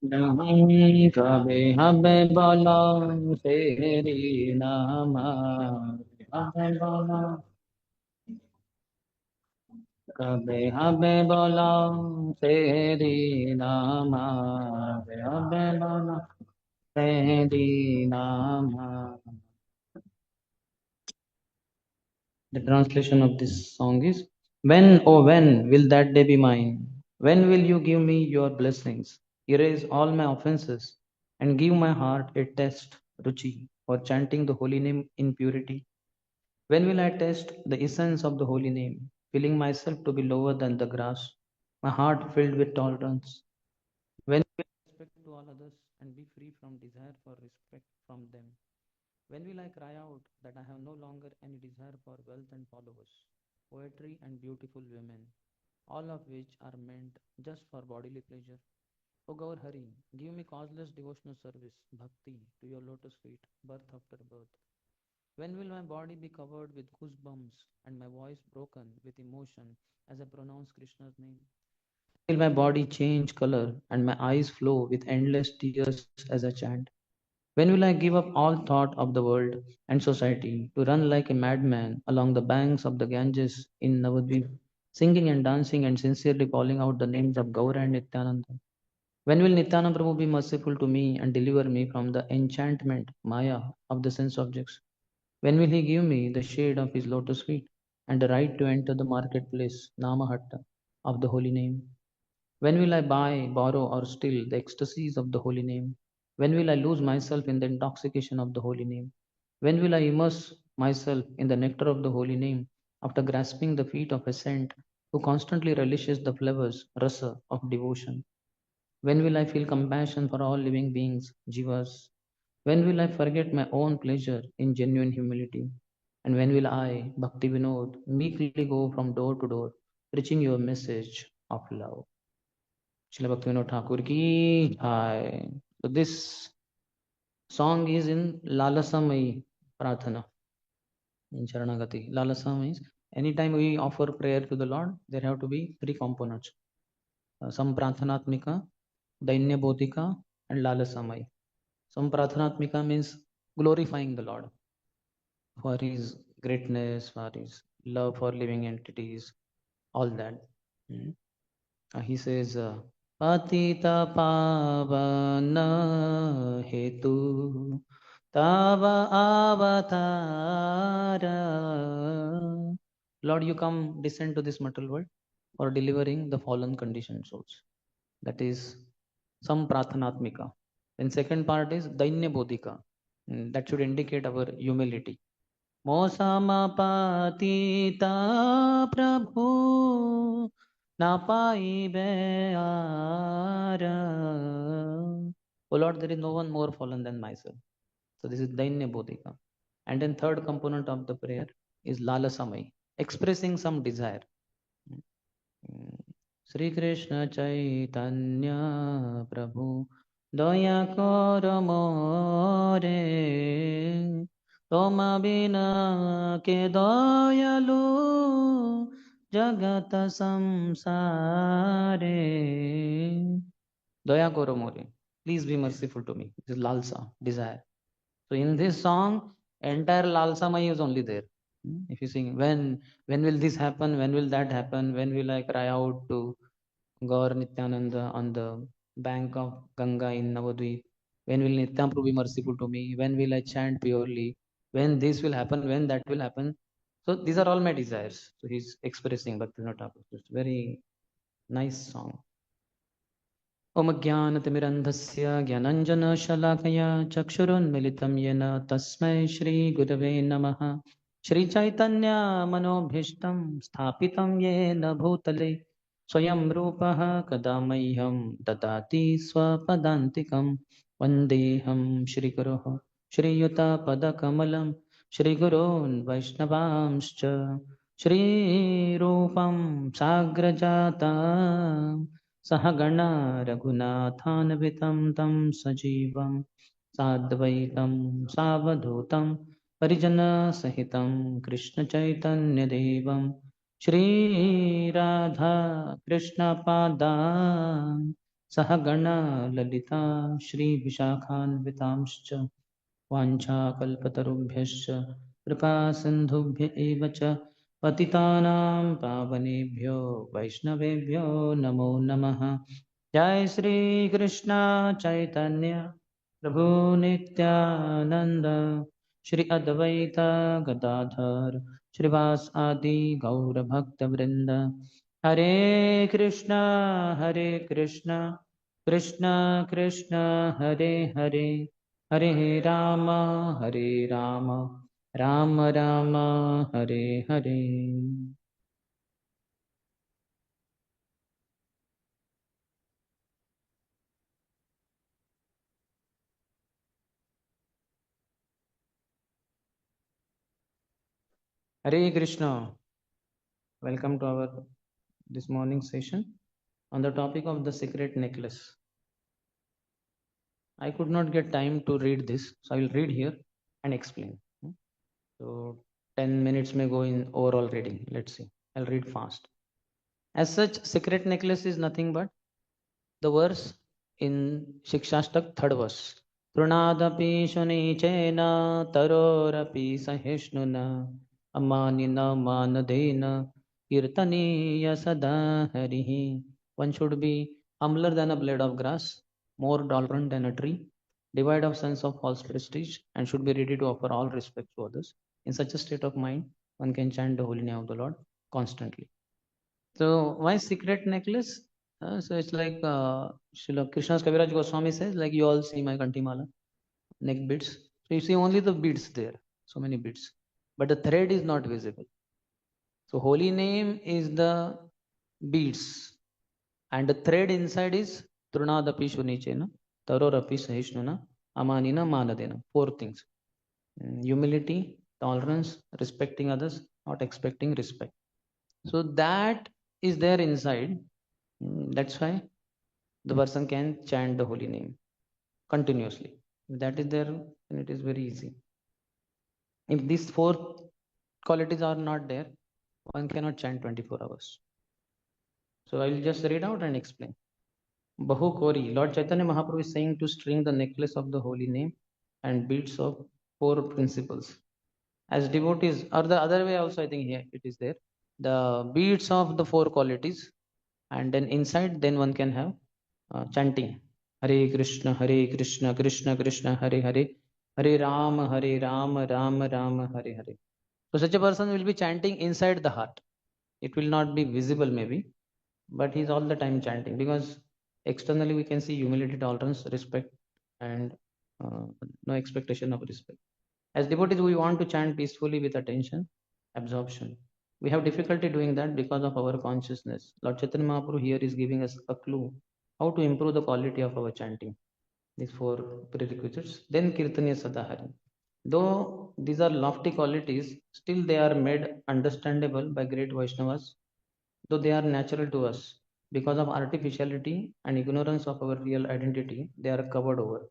कभी हमें बोलो तेरी नाम हमें बोलो कभी हमें बोलो तेरी नाम हमें बोलो तेरी नाम. The translation of this song is: When, oh when, will that day be mine? When will you give me your blessings, erase all my offenses, and give my heart a taste, ruchi, for chanting the holy name in purity? When will I taste the essence of the holy name, feeling myself to be lower than the grass, my heart filled with tolerance? When will I respect to all others and be free from desire for respect from them? When will I cry out that I have no longer any desire for wealth and followers, poetry and beautiful women, all of which are meant just for bodily pleasure? O Gaur Hari, give me causeless devotional service, bhakti, to your lotus feet, birth after birth. When will my body be covered with goosebumps and my voice broken with emotion as I pronounce Krishna's name? Will my body change color and my eyes flow with endless tears as I chant? When will I give up all thought of the world and society to run like a madman along the banks of the Ganges in Navadvip, singing and dancing and sincerely calling out the names of Gaura and Nityananda? When will Nityananda Prabhu be merciful to me and deliver me from the enchantment, Maya, of the sense objects? When will he give me the shade of his lotus feet and the right to enter the marketplace, Namahatta, of the holy name? When will I buy, borrow, or steal the ecstasies of the holy name? When will I lose myself in the intoxication of the holy name? When will I immerse myself in the nectar of the holy name after grasping the feet of a saint who constantly relishes the flavors, rasa, of devotion? When will I feel compassion for all living beings, jivas? When will I forget my own pleasure in genuine humility? And when will I, Bhakti Vinod, meekly go from door to door, preaching your message of love? Srila Bhaktivinoda Thakur ki jai. So this song is in Lalasamai Prathana, in Sharanagati. Lalasa means anytime we offer prayer to the Lord, there have to be three components. Some Prathanatmika, Dainya Bodhika, and Lalasamai. Some Prathanatmika means glorifying the Lord for his greatness, for his love for living entities, all that. Hmm. He says, Patita pavana hetu tava avatara. Lord, you come descend to this material world for delivering the fallen conditioned souls. That is some prathanatmika. Then second part is dainya bodhika. That should indicate our humility. मोसमपतिता प्रभु न पाइबे are. Oh Lord, there is no one more fallen than myself. So this is Dainya Bodhika. And then third component of the prayer is Lalasamai, expressing some desire. Sri Krishna Chaitanya Prabhu Daya Karo More Toma Bina Ke Dayalu Jagata Samsare. Daya Karo More. Please be merciful to me. This is Lalsa, desire. So in this song, entire Lalsamai is only there. If you sing, when will this happen? When will that happen? When will I cry out to Gaur Nityananda on the bank of Ganga in Navadvip? When will Nityananda be merciful to me? When will I chant purely? When this will happen? When that will happen? So these are all my desires. So he's expressing Bhaktivinoda Thakur. It's very nice song. ओम ज्ञानतिमिरन्धस्य ज्ञानञ्जनशलाकया चक्षुरुन्मिलितं येन तस्मै श्रीगुरवे नमः. श्रीचैतन्यमनोभीष्टं स्थापितं येन भूतले स्वयं रूपः कदा मह्यं ददाति स्वपदान्तिकं. वन्देऽहं श्रीगुरोः श्रीयुतपदकमलं श्रीगुरोन् वैष्णवांश्च श्रीरूपं साग्रजाता सहगणा रघुनाथान्वितं तं सजीवं साद्वैतं सावधूतं परिजनसहितं कृष्णचैतन्यदेवं श्रीराधा कृष्णपादान् सह गणा ललिता श्रीविशाखान्वितांश्च वाञ्छाकल्पतरुभ्यश्च कृपासिन्धुभ्य एव च पतितानां पावनेभ्यो वैष्णवेभ्यो नमो नमः। जय श्री कृष्ण चैतन्य प्रभु नित्यानंद श्री अद्वैत गदाधर श्रीवास आदि गौर भक्त वृंद। हरे कृष्ण कृष्ण कृष्ण हरे हरे हरे राम हरे राम राम राम हरे हरे। हरे Krishna. Welcome to our this morning session on the topic of the secret necklace. I could not get time to read this, so I will read here and explain. So 10 minutes may go in overall reading. Let's see. I'll read fast. As such, secret necklace is nothing but the verse in Shikshashtak, third verse. Trunadapi shunichena tarorapi sahishnuna amanina manadena kirtaniya sada harihi. One should be humbler than a blade of grass, more tolerant than a tree, devoid of sense of false prestige, and should be ready to offer all respect to others. In such a state of mind, one can chant the holy name of the Lord constantly. So why secret necklace? So it's like Srila Krishna's Kaviraj Goswami says, like you all see my Kantimala, neck beads. So you see only the beads there, so many beads. But the thread is not visible. So holy name is the beads. And the thread inside is Trunadapi Shunichena, Tarorapi Sahishnuna, Amanina Manadena. Four things. Humility, tolerance, respecting others, not expecting respect. So that is there inside. That's why the person can chant the holy name continuously. If that is there, then it is very easy. If these four qualities are not there, one cannot chant 24 hours. So I will just read out and explain. Bahu Kori, Lord Chaitanya Mahaprabhu is saying to string the necklace of the holy name and beads of four principles. As devotees, or the other way also, I think here it is there. The beads of the four qualities, and then inside, then one can have chanting Hare Krishna, Krishna Krishna, Hare Hare, Hare Ram, Ram Ram, Hare Hare. So such a person will be chanting inside the heart. It will not be visible maybe, but he's all the time chanting because externally we can see humility, tolerance, respect, and no expectation of respect. As devotees, we want to chant peacefully with attention, absorption. We have difficulty doing that because of our consciousness. Lord Chaitanya Mahaprabhu here is giving us a clue how to improve the quality of our chanting. These four prerequisites. Then Kirtaniya Sadahari. Though these are lofty qualities, still they are made understandable by great Vaishnavas, though they are natural to us. Because of artificiality and ignorance of our real identity, they are covered over.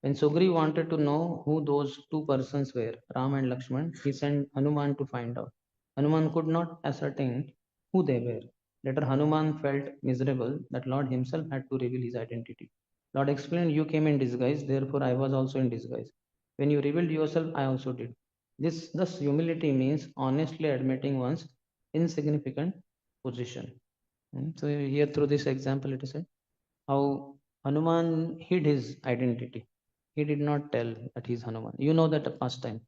When Sugri wanted to know who those two persons were, Ram and Lakshman, he sent Hanuman to find out. Hanuman could not ascertain who they were. Later, Hanuman felt miserable that Lord himself had to reveal his identity. Lord explained, you came in disguise, therefore I was also in disguise. When you revealed yourself, I also did. Thus humility means honestly admitting one's insignificant position. So here through this example, it is said how Hanuman hid his identity. He did not tell that he is Hanuman. You know that the past time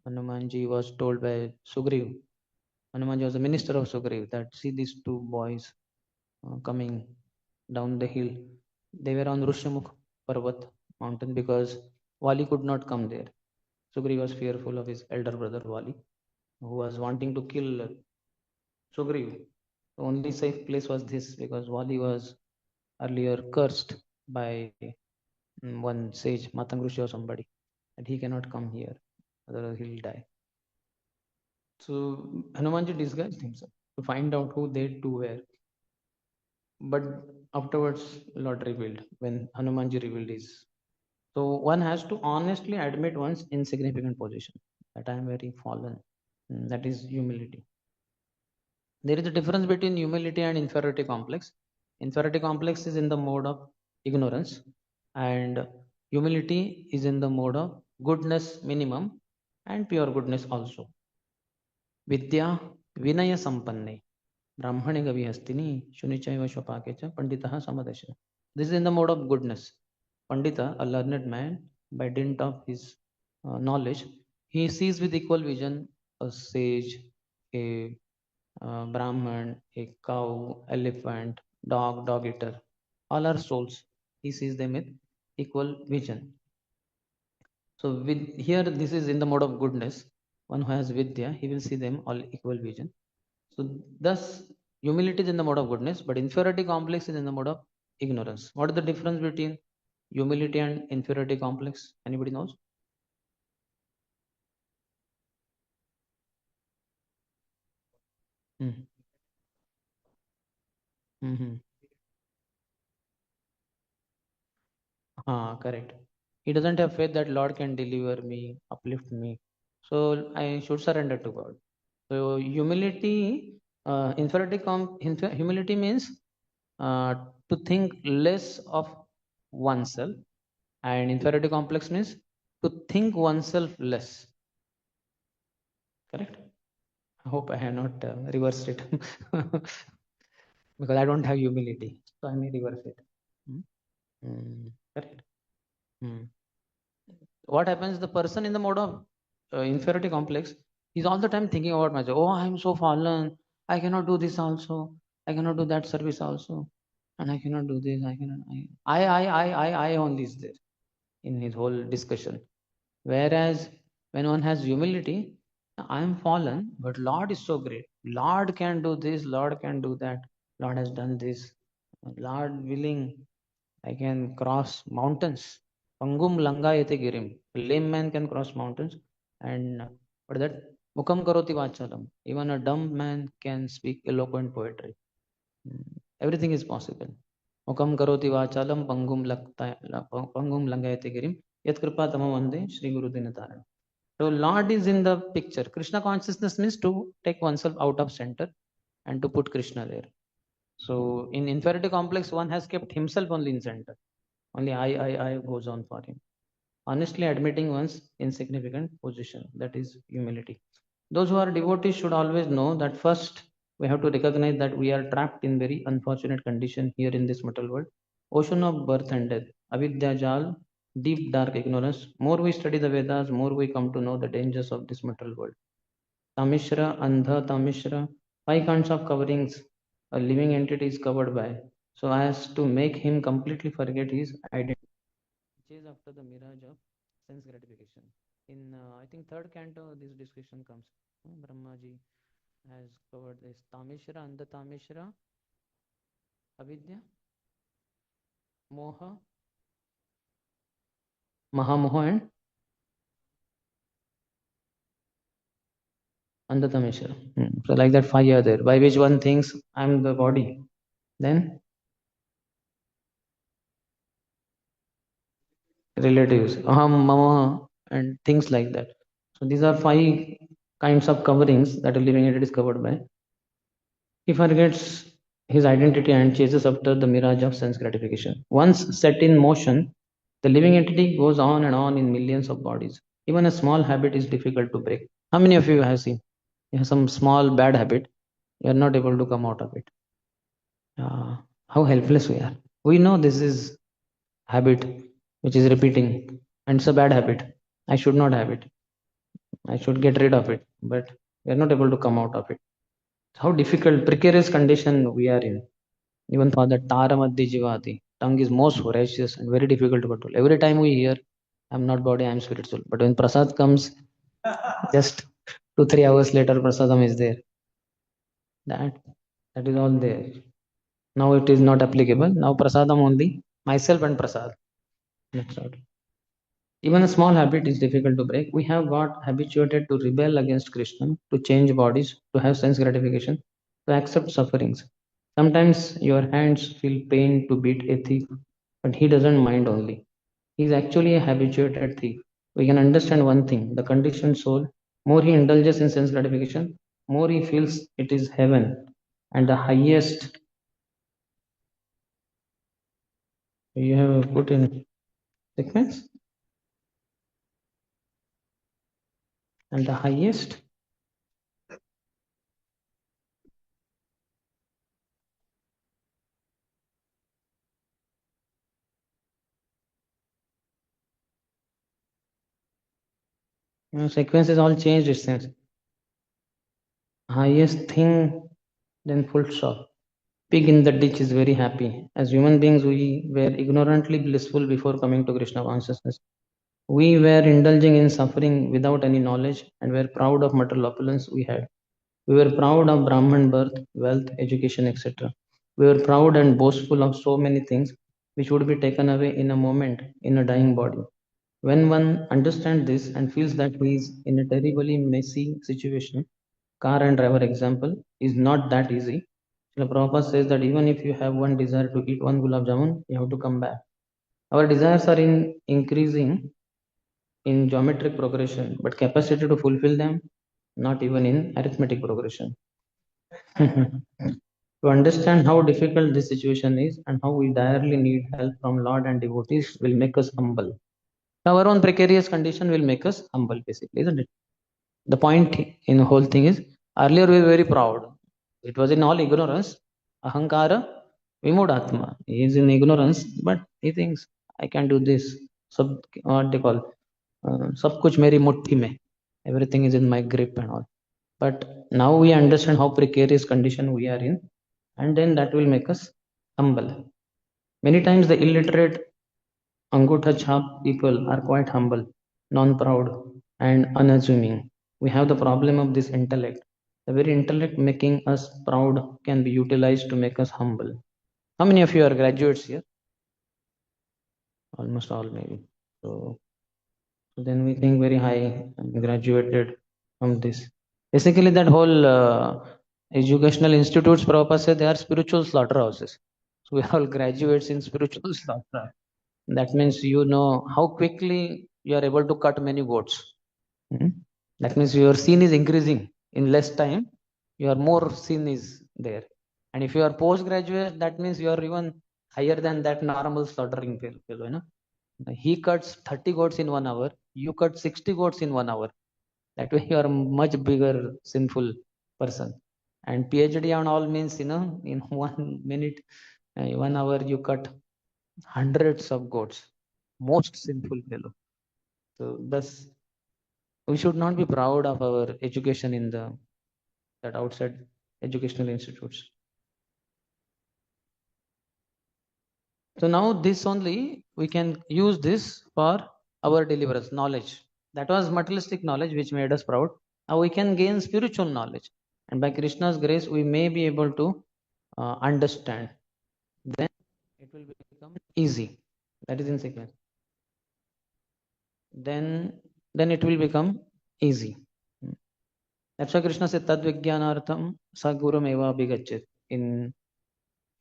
Hanumanji was told by Sugriv. Hanumanji was the minister of Sugriv that see these two boys coming down the hill. They were on Rishyamukh Parvat mountain because Vali could not come there. Sugriv was fearful of his elder brother Vali, who was wanting to kill Sugriv. The only safe place was this because Vali was earlier cursed by one sage, Matangrushi or somebody, and he cannot come here, otherwise he'll die. So Hanumanji disguised himself to find out who they two were. But afterwards, Lord revealed when Hanumanji revealed his. So one has to honestly admit one's insignificant position, that I am very fallen. That is humility. There is a difference between humility and inferiority complex. Inferiority complex is in the mode of ignorance, and humility is in the mode of goodness minimum and pure goodness also. Vidya Vinaya Sampanne Brahmane Gavi Hastini Shunichaiva Shopakecha Panditaha Samadesha. This is in the mode of goodness. Pandita, a learned man, by dint of his knowledge, he sees with equal vision a sage, a Brahman, a cow, elephant, dog, dog eater. All are souls. He sees them with equal vision. So with here, this is in the mode of goodness. One who has vidya, he will see them all equal vision. So thus, humility is in the mode of goodness, but inferiority complex is in the mode of ignorance. What is the difference between humility and inferiority complex? Anybody knows? Mm. Mm-hmm. Correct. He doesn't have faith that Lord can deliver me, uplift me. So I should surrender to God. So humility, humility means uh, to think less of oneself, and inferiority complex means to think oneself less. Correct? I hope I have not reversed it because I don't have humility, so I may reverse it. Hmm? Correct. Hmm. What happens? The person in the mode of inferiority complex, he's all the time thinking about myself. Oh, I'm so fallen. I cannot do this also. I cannot do that service also, and I cannot do this. I cannot. I only is there in his whole discussion. Whereas when one has humility, I am fallen, but Lord is so great. Lord can do this, Lord can do that. Lord has done this. Lord willing, I can cross mountains. Pangum langayate girim. A lame man can cross mountains. And what is that? Mukam karoti vachalam. Even a dumb man can speak eloquent poetry. Everything is possible. Mukam karoti vachalam pangum langayate girim. Yat kripa tamam vande Shri Guru Dinataran. So Lord is in the picture. Krishna consciousness means to take oneself out of center and to put Krishna there. So in inferiority complex, one has kept himself only in center. Only I goes on for him. Honestly admitting one's insignificant position. That is humility. Those who are devotees should always know that first we have to recognize that we are trapped in very unfortunate condition here in this material world. Ocean of birth and death. Avidya Jal, deep dark ignorance. More we study the Vedas, more we come to know the dangers of this material world. Tamishra, Andha, Tamishra, five kinds of coverings a living entity is covered by, so as to make him completely forget his identity. Chase after the mirage of sense gratification. In I think third canto, this discussion comes. Brahmaji has covered this Tamishra, Andha Tamishra, Avidya, Moha, Mahamoha, and Andha Tamishra. So like that, five are there. By which one thinks I'm the body. Then relatives, aham, mama, and things like that. So these are five kinds of coverings that a living entity is covered by. He forgets his identity and chases after the mirage of sense gratification. Once set in motion, the living entity goes on and on in millions of bodies. Even a small habit is difficult to break. How many of you have seen? You have some small bad habit, you are not able to come out of it. How helpless we are. We know this is habit which is repeating, and it's a bad habit. I should not have it. I should get rid of it, but we are not able to come out of it. How difficult, precarious condition we are in. Even for the Taramadhi Jivati, tongue is most voracious and very difficult to control. Every time we hear, I'm not body, I'm spiritual. But when prasad comes, just 2 3 hours later, prasadam is there. That that is all there. Now it is not applicable. Now prasadam only, myself and prasad. That's all. Even a small habit is difficult to break. We have got habituated to rebel against Krishna, to change bodies, to have sense gratification, to accept sufferings. Sometimes your hands feel pain to beat a thief, but he doesn't mind only. He is actually a habituated thief. We can understand one thing: the conditioned soul, more he indulges in sense gratification, more he feels it is heaven and the highest You have put in sequence and the highest. Sequence is all changed it seems. Highest thing, then full stop. Pig in the ditch is very happy. As human beings, we were ignorantly blissful before coming to Krishna consciousness. We were indulging in suffering without any knowledge and were proud of material opulence we had. We were proud of Brahman birth, wealth, education, etc. We were proud and boastful of so many things which would be taken away in a moment in a dying body. When one understands this and feels that he is in a terribly messy situation, car and driver example is not that easy. Srila Prabhupada says that even if you have one desire to eat one gulab jamun, you have to come back. Our desires are in increasing in geometric progression, but capacity to fulfill them, not even in arithmetic progression. To understand how difficult this situation is and how we direly need help from Lord and devotees will make us humble. Our own precarious condition will make us humble, basically, isn't it? The point in the whole thing is earlier we were very proud. It was in all ignorance. Ahankara Vimudatma. He is in ignorance, but he thinks I can do this. Sab, what they call sab kuch meri mutti mein. Everything is in my grip and all. But now we understand how precarious condition we are in, and then that will make us humble. Many times the illiterate Angutha Chap people are quite humble, non-proud, and unassuming. We have the problem of this intellect. The very intellect making us proud can be utilized to make us humble. How many of you are graduates here? Almost all, maybe. So then we think very high, graduated from this. Basically, that whole educational institutes, Prabhupada said, they are spiritual slaughterhouses. So we are all graduates in spiritual slaughter. That means you know how quickly you are able to cut many goats. Hmm? That means your sin is increasing in less time. Your more sin is there. And if you are postgraduate, that means you are even higher than that normal slaughtering fellow. You know? He cuts 30 goats in 1 hour. You cut 60 goats in 1 hour. That way you are a much bigger sinful person. And PhD on all means, in 1 minute, 1 hour you cut hundreds of goats. Most sinful fellow. So thus we should not be proud of our education in the that outside educational institutes. So now this only we can use this for our deliverance knowledge. That was materialistic knowledge which made us proud. Now we can gain spiritual knowledge, and by Krishna's grace, we may be able to understand. Then it will become easy. That is in sequence. Then it will become easy. That's why Krishna said Tad Vijnanartham Sagurum Eva Bigachet in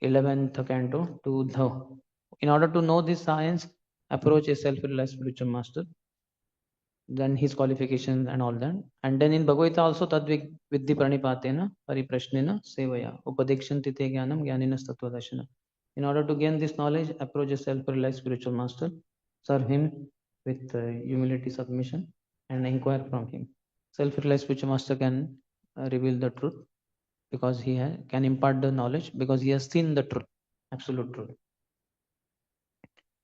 11th canto to the. In order to know this science, approach a self-realized spiritual master, then his qualifications and all that. And then in Bhagavad Gita also Tadvik Vidhi Pranipatena Pariprashnena Sevaya Upadekshanti Te Jnanam Jnaninas Tattvadashana. In order to gain this knowledge, approach a self-realized spiritual master, serve him with humility, submission, and inquire from him. Self-realized spiritual master can reveal the truth because he can impart the knowledge because he has seen the truth, absolute truth.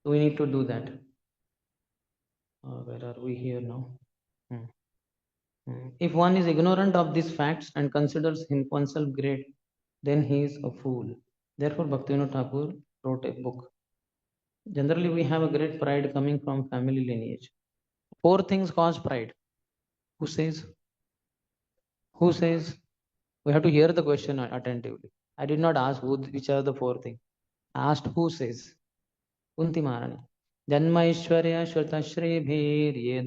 So we need to do that. Where are we here now? If one is ignorant of these facts and considers him oneself great, then he is a fool. Therefore, Bhaktivinoda Thakur wrote a book. Generally, we have a great pride coming from family lineage. 4 things cause pride. Who says? Who says? We have to hear the question attentively. I did not ask which are the 4 things. I asked who says. Kunti Maharani. Janmaishwarya Shrutashribhir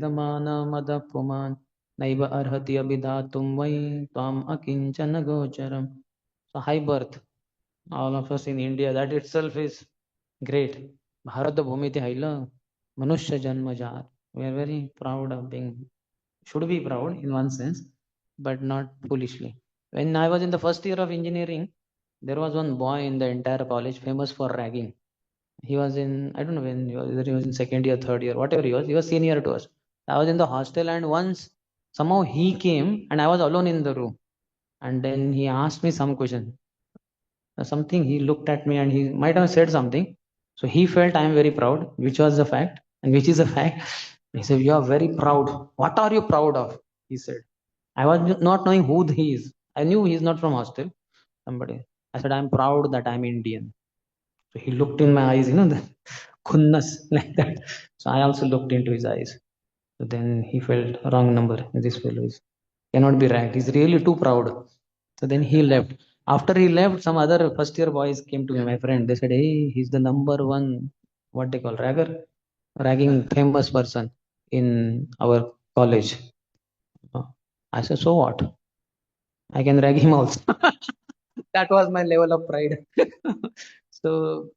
Mada Puman Naiva Arhati Abhidatum Vai Tvam Akinchana Gocharam. So high birth, all of us in India, that itself is great. Bharat Bhumiti Haila Manushya Janmajar. We are very proud of being, should be proud in one sense, but not foolishly. When I was in the first year of engineering, there was one boy in the entire college famous for ragging. He was in, I don't know when he was, either he was in second year, third year, whatever he was senior to us. I was in the hostel, and once somehow he came and I was alone in the room. And then he asked me some question, something. He looked at me and he might have said something. So he felt I am very proud, which was the fact, and which is a fact. He said, "You are very proud. What are you proud of?" He said. I was not knowing who he is. I knew he is not from hostel. Somebody. I said, "I'm proud that I'm Indian." So he looked in my eyes, the khunnas like that. So I also looked into his eyes. So then he felt wrong number. This fellow is cannot be ranked. He's really too proud. So then he left. After he left, some other first year boys came to me, my friend. They said, "Hey, he's the number one, what they call ragging famous person in our college." Uh, I said, "So what? I can rag him also." That was my level of pride. So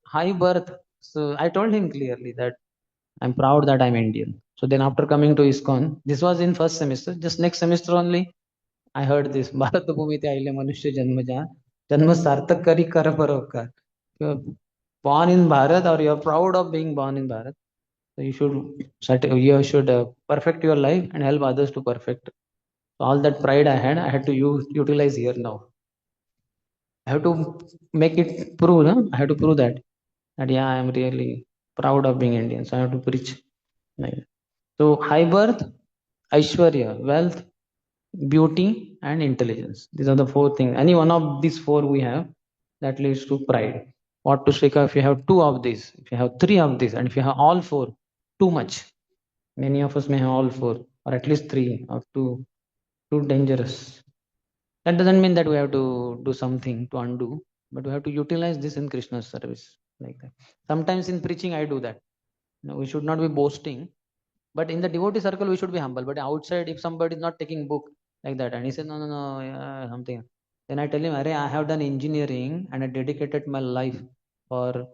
high birth. So I told him clearly that I'm proud that I'm Indian. So then after coming to ISKCON, this was in first semester. Just next semester only, I heard this. Bharat भूमि ते आइले मनुष्य जन्म जा जन्म सार्थक करी कर परोपकार. You're born in Bharat, or you're proud of being born in Bharat. So you should perfect your life and help others to perfect. So all that pride I had to utilize here now. I have to make it prove. No? I have to prove that yeah, I am really proud of being Indian. So I have to preach. Like, so high birth, Aishwarya, wealth, beauty, and intelligence. These are the four things. Any one of these four we have, that leads to pride. What to speak of if you have two of these, if you have three of these, and if you have all four, too much. Many of us may have all four, or at least three, or too dangerous. That doesn't mean that we have to do something to undo, but we have to utilize this in Krishna's service, like that. Sometimes in preaching, I do that. We should not be boasting, but in the devotee circle, we should be humble. But outside, if somebody is not taking book like that, and he says, "No, no, no, yeah, something," then I tell him, "Arey, I have done engineering and I dedicated my life for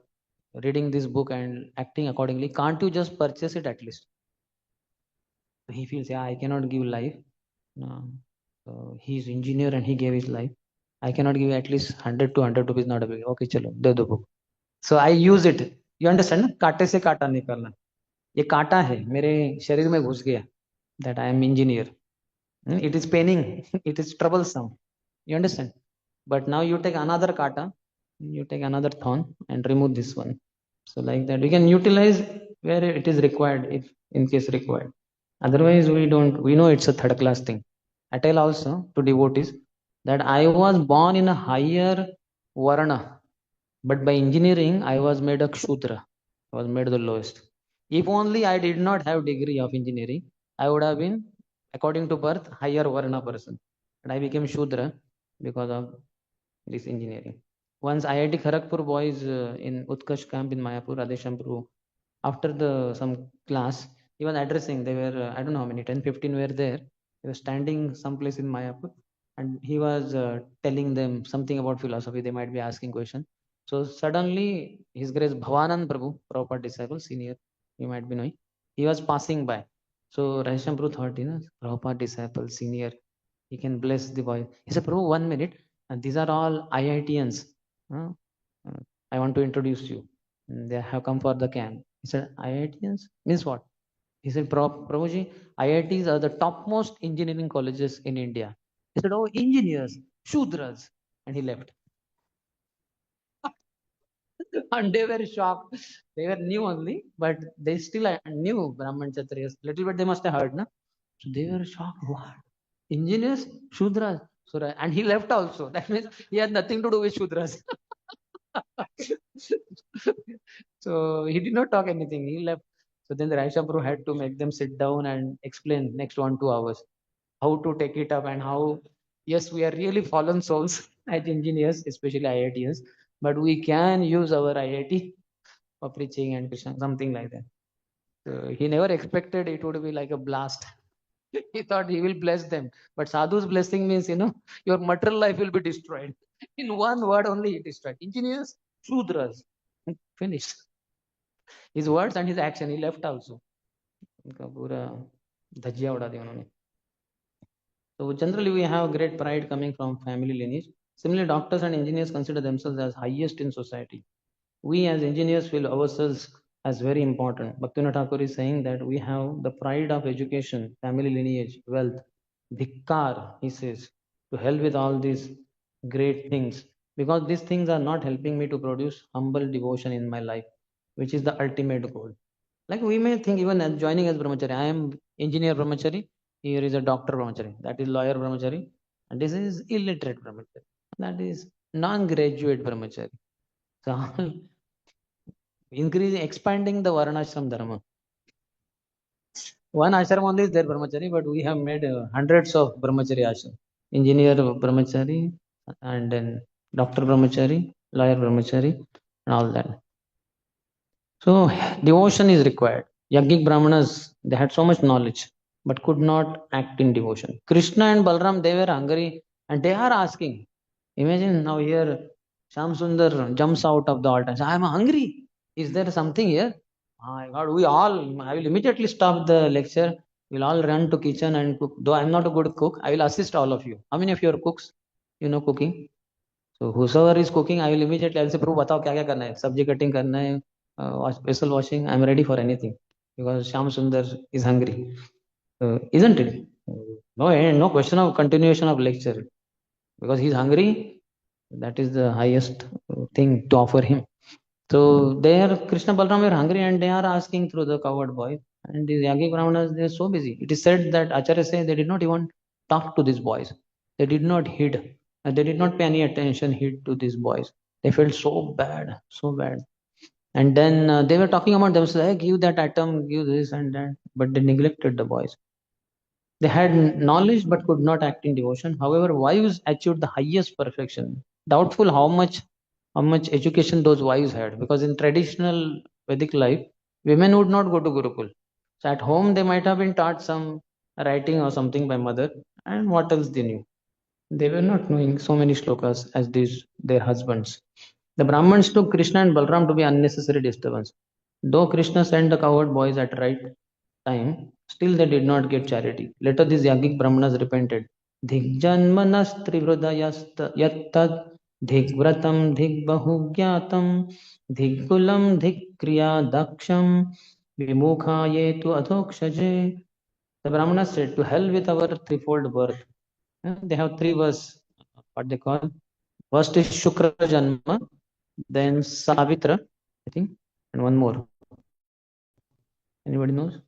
reading this book and acting accordingly. Can't you just purchase it at least?" He feels, "Yeah, I cannot give life. No. So he's engineer and he gave his life. I cannot give at least 100 to 100 rupees, not a big. Okay, chalo, de do book." So I use it. You understand? ना? कांटे से कांटा निकालना. ये कांटा है मेरे शरीर में घुस गया. That I am engineer. It is paining. It is troublesome. You understand? But now you take another kata, you take another thorn and remove this one. So like that, we can utilize where it is required, if in case required. Otherwise, we don't. We know it's a third class thing. I tell also to devotees that I was born in a higher varna, but by engineering I was made a Kshudra. I was made the lowest. If only I did not have degree of engineering, I would have been, according to birth, higher Varna person. But I became Shudra because of this engineering. Once IIT Kharagpur boys in Utkarsh camp in Mayapur, Radheshampur, after the some class, he was addressing. They were, I don't know how many, 10, 15 were there. They were standing someplace in Mayapur, and he was telling them something about philosophy. They might be asking question. So suddenly, His Grace Bhavanand Prabhu, Prabhupada disciple, senior, you might be knowing, he was passing by. So Radheshampur thought, Prabhupada disciple, senior, he can bless the boy. He said, "Prabhu, 1 minute. And these are all IITians. Uh, uh, I want to introduce you. They have come for the camp." He said, "IITians? Means what?" He said, "Prabhuji, IITs are the topmost engineering colleges in India." He said, "Oh, engineers, Shudras." And he left. And they were shocked. They were new only, but they still knew Brahman Kshatriyas. Little bit they must have heard, na? So they were shocked. What? Engineers, Shudras. So, and he left also. That means he had nothing to do with Shudras. So he did not talk anything. He left. So then the Raisha Prabhu had to make them sit down and explain next 1 2 hours how to take it up, and how, yes, we are really fallen souls as engineers, especially IITs, but we can use our IIT for preaching and Krishna, something like that. So he never expected it would be like a blast. He thought he will bless them. But Sadhu's blessing means, your material life will be destroyed. In one word only, he destroyed. Engineers, Shudras. Finished. His words and his action, he left also. उनका पूरा धज्जियां उड़ा दिया उन्होंने. So generally, we have great pride coming from family lineage. Similarly, doctors and engineers consider themselves as highest in society. We as engineers feel ourselves as very important. Bhaktivinoda Thakur is saying that we have the pride of education, family lineage, wealth. Dhikkar, he says, to hell with all these great things, because these things are not helping me to produce humble devotion in my life, which is the ultimate goal. Like we may think even as joining as brahmachari, I am engineer brahmachari, here is a doctor brahmachari, that is lawyer brahmachari, and this is illiterate brahmachari, that is non-graduate brahmachari. So increasing, expanding the varnashram dharma. One ashram only is there brahmachari, but we have made hundreds of brahmachari ashram. Engineer brahmachari, and then doctor brahmachari, lawyer brahmachari, and all that. So devotion is required. Yogic Brahmanas, they had so much knowledge, but could not act in devotion. Krishna and Balram, they were hungry, and they are asking. Imagine now here, Sham Sundar jumps out of the altar and says, I am hungry. Is there something here? My God, I will immediately stop the lecture. We'll all run to kitchen and cook. Though I'm not a good cook, I will assist all of you. How many of you are cooks? You know cooking? So whosoever is cooking, I will immediately I'll say, Prabhu, बताओ क्या क्या करना है? सब्जी cutting करना है, vessel washing. I'm ready for anything because Sham Sundar is hungry, isn't it? No question of continuation of lecture because he's hungry. That is the highest thing to offer him. So there, Krishna Balram were hungry and they are asking through the coward boy. And these Yagi Brahmanas, they are so busy. It is said that Acharya say they did not even talk to these boys. They did not heed. They did not pay any attention, heed to these boys. They felt so bad, so bad. And then they were talking among themselves, hey, give that atom, give this and that. But they neglected the boys. They had knowledge but could not act in devotion. However, wives achieved the highest perfection. Doubtful how much education those wives had, because in traditional Vedic life, women would not go to Gurukul. So at home they might have been taught some writing or something by mother, and what else they knew. They were not knowing so many shlokas as these their husbands. The Brahmins took Krishna and Balram to be unnecessary disturbance. Though Krishna sent the coward boys at right time, still they did not get charity. Later these Yagic Brahmanas repented. Dhigjanmanas yattad dhigvratam dhigbahugyaatam dhigkulam dhikriya daksham vimukhayetu adhokshaje. The Brahmanas said, to hell with our threefold birth. They have three verse, what they call. First is Shukra Janma, then Savitra, I think, and one more. Anybody knows?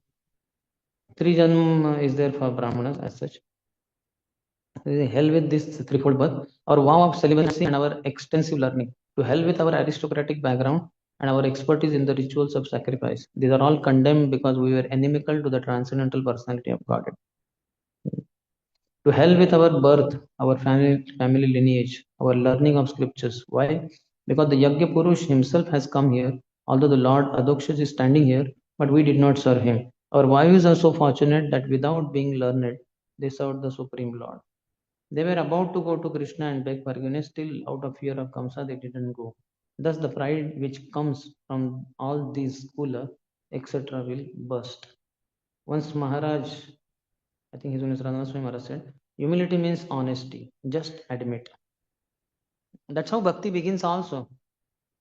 Three Janma is there for Brahmanas as such. Hell with this threefold birth, our vow of celibacy and our extensive learning. To hell with our aristocratic background and our expertise in the rituals of sacrifice. These are all condemned because we were inimical to the transcendental personality of God. To hell with our birth, our family lineage, our learning of scriptures. Why? Because the Yagya Purush himself has come here, although the Lord Adokshas is standing here, but we did not serve him. Our wives are so fortunate that without being learned, they served the Supreme Lord. They were about to go to Krishna and beg forgiveness, still out of fear of Kamsa, they didn't go. Thus, the pride which comes from all these kula, etc., will burst. Once Maharaj, I think his name is Ranaswami Maharaj, said, humility means honesty, just admit. That's how bhakti begins also.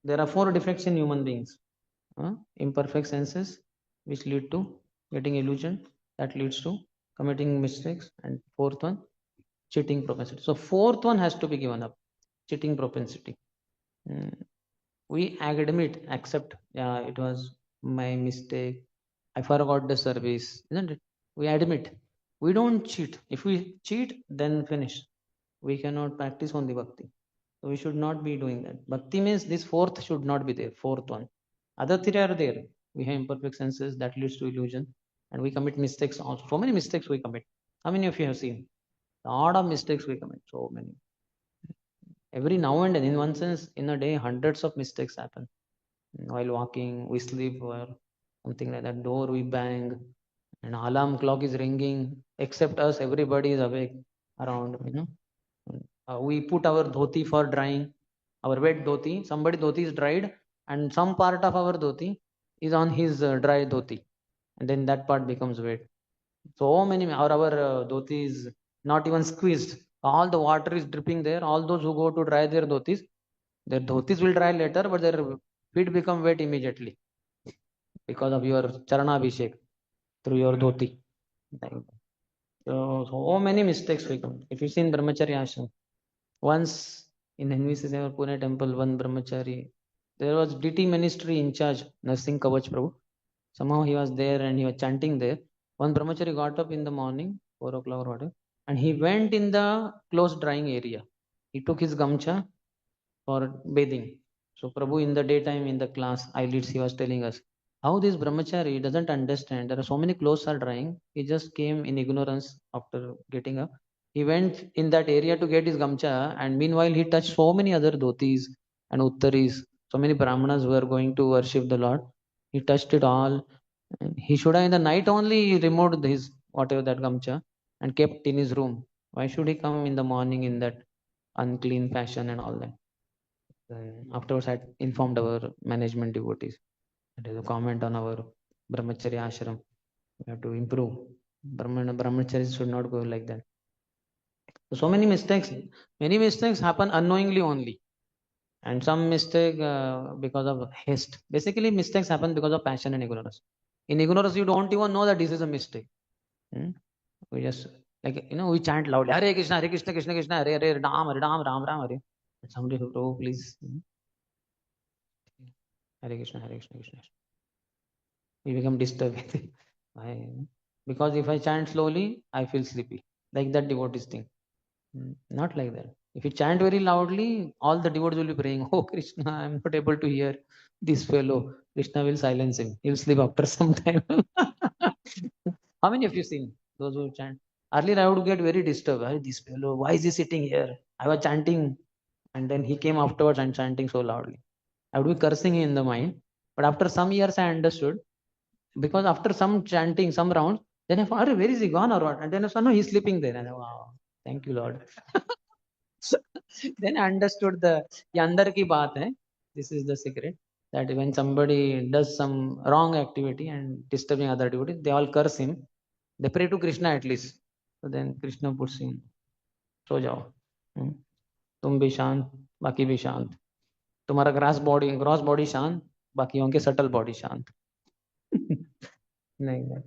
There are four defects in human beings. Imperfect senses, which lead to getting illusion, that leads to committing mistakes, and fourth one, cheating propensity. So fourth one has to be given up, cheating propensity. We admit, accept, yeah, it was my mistake, I forgot the service, isn't it? We admit. We don't cheat. If we cheat, then finish. We cannot practice on the bhakti. So we should not be doing that. Bhakti means this fourth should not be there, fourth one. Other three are there. We have imperfect senses, that leads to illusion. And we commit mistakes also. So many mistakes we commit. How many of you have seen? A lot of mistakes we commit. So many. Every now and then, in one sense, in a day, hundreds of mistakes happen. While walking, we sleep, or something like that. Door we bang, and alarm clock is ringing. Except us, everybody is awake around. We put our dhoti for drying, our wet dhoti. Somebody dhoti is dried, and some part of our dhoti is on his dry dhoti, and then that part becomes wet. So many, or our dhoti is not even squeezed. All the water is dripping there. All those who go to dry their dhotis will dry later, but their feet become wet immediately because of your charana abhishek through your dhoti. Like, so many mistakes we come. If you see in brahmachari ashram, once in NVC Pune temple, one brahmachari, there was DT ministry in charge, Narsingh Kavach Prabhu. Somehow he was there and he was chanting there. One brahmachari got up in the morning, 4 o'clock or whatever, and he went in the close drying area. He took his gamcha for bathing. So Prabhu in the daytime in the class eyelids he was telling us how this brahmachari doesn't understand. There are so many clothes are drying. He just came in ignorance after getting up. He went in that area to get his gamcha, and meanwhile he touched so many other dhotis and uttaris. So many brahmanas were going to worship the Lord. He touched it all. And he should have in the night only removed his whatever that gamcha and kept in his room. Why should he come in the morning in that unclean fashion and all that? Then afterwards, I informed our management devotees. That is a comment on our brahmacharya ashram. We have to improve. Brahmacharis should not go like that. So many mistakes happen unknowingly only, and some mistake because of haste. Basically, mistakes happen because of passion and ignorance. In ignorance, you don't even know that this is a mistake. Hmm? We just we chant loudly, Hare Krishna, Krishna Krishna, Hare Hare, Ram Ram, Hare. And somebody, oh please, Hare Krishna, Hare Krishna, Krishna. We become disturbed. I, because if I chant slowly, I feel sleepy. Like that devotees thing. Not like that. If you chant very loudly, all the devotees will be praying, oh Krishna, I'm not able to hear this fellow. Krishna will silence him. He'll sleep after some time. How many of you seen those who chant? Earlier I would get very disturbed. Why this fellow? Why is he sitting here? I was chanting, and then he came afterwards and chanting so loudly. I would be cursing in the mind. But after some years, I understood because after some chanting, some rounds, then I thought, where is he gone or what? And then I saw, no, he's sleeping there. And I, wow, thank you, Lord. Then I understood the yandar ki baat hai. This is the secret that when somebody does some wrong activity and disturbing other devotees, they all curse him. They pray to Krishna at least. So then Krishna puts him, so jao. तुम भी शांत बाकी भी शांत तुम्हारा gross body शांत बाकियों के सटल बॉडी शांत like that.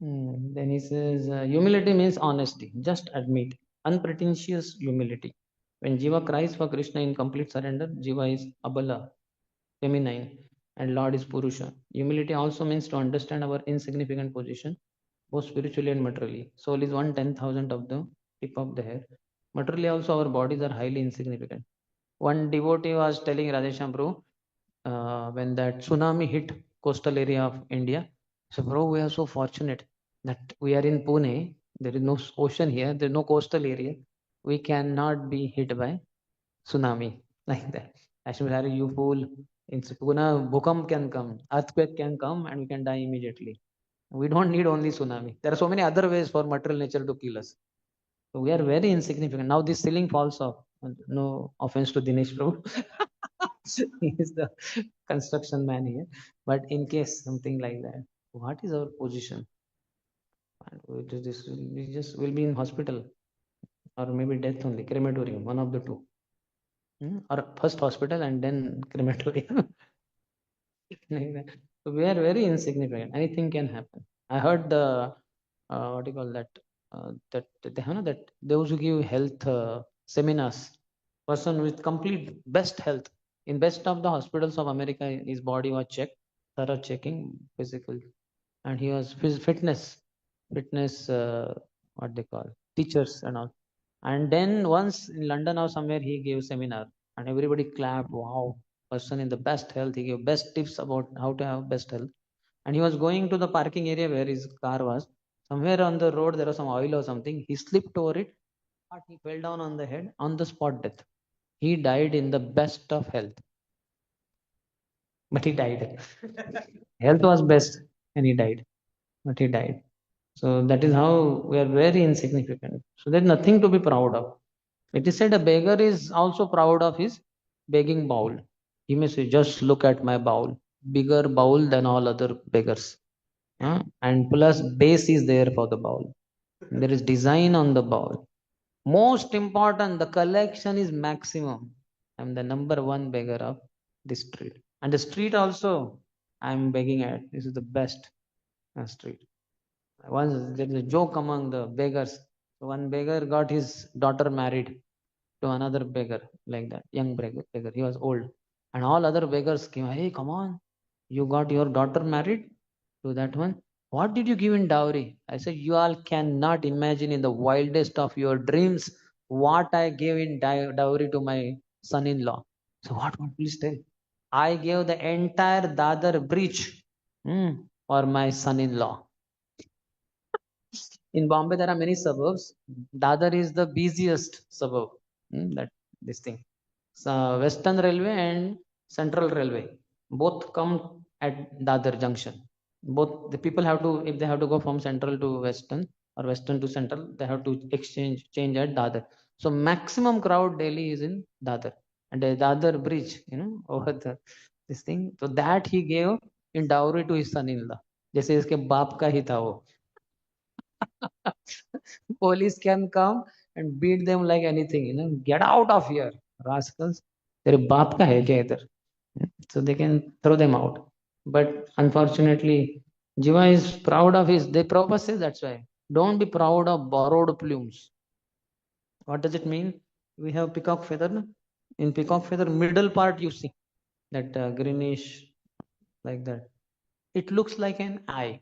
Then he says, humility means honesty. Just admit. Unpretentious humility. When Jiva cries for Krishna in complete surrender, Jiva is Abala, feminine, and Lord is Purusha. Humility also means to understand our insignificant position, both spiritually and materially. Soul is 1/10,000th of the tip of the hair. Materially also our bodies are highly insignificant. One devotee was telling Radhesham Prabhu, when that tsunami hit coastal area of India, so bro, we are so fortunate that we are in Pune. There is no ocean here. There is no coastal area. We cannot be hit by tsunami like that. Ashwin, Hari, you fool. In Pune, Bhukamp can come, earthquake can come, and we can die immediately. We don't need only tsunami. There are so many other ways for material nature to kill us. So we are very insignificant. Now this ceiling falls off. No offense to Dinesh Prabhu. He is the construction man here. But in case something like that, what is our position? We just will be in hospital or maybe death only, crematorium, one of the two. Or first hospital and then crematorium. Like that. So we are very insignificant. Anything can happen. I heard the what do you call that? That they have that those who give health seminars, person with complete best health in best of the hospitals of America, his body was checked, thorough checking physical, and he was fitness what they call teachers and all. And then once in London or somewhere he gave seminar and everybody clapped. Wow, person in the best health. He gave best tips about how to have best health. And he was going to the parking area where his car was. Somewhere on the road there was some oil or something. He slipped over it. He fell down on the head, on the spot death. He died in the best of health, but he died. Health was best, and he died, but he died. So that is how we are very insignificant. So there's nothing to be proud of. It is said a beggar is also proud of his begging bowl. He may say, just look at my bowl, bigger bowl than all other beggars. And plus base is there for the bowl. There is design on the bowl. Most important, the collection is maximum. I'm the number one beggar of this street. And the street also, I'm begging at. This is the best street. Once there is a joke among the beggars. So one beggar got his daughter married to another beggar, like that, young beggar. He was old. And all other beggars came, hey, come on, you got your daughter married to that one. What did you give in dowry? I said, you all cannot imagine in the wildest of your dreams what I gave in dowry to my son in law. So, what, please tell? I gave the entire Dadar bridge for my son in law. In Bombay, there are many suburbs. Dadar is the busiest suburb. That this thing. So Western Railway and Central Railway both come at Dadar Junction. Both the people have to, if they have to go from Central to Western or Western to Central, they have to change at Dadar. So maximum crowd daily is in Dadar, and the Dadar bridge, over this thing. So that he gave in dowry to his son-in-law. जैसे इसके बाप का ही था वो. Police can come and beat them like anything, get out of here, rascals. तेरे बाप का है क्या इधर? So they can throw them out. But unfortunately, Jiva is proud of his. The Prabhupada says that's why. Don't be proud of borrowed plumes. What does it mean? We have peacock feather. No? In peacock feather, middle part you see that greenish like that. It looks like an eye.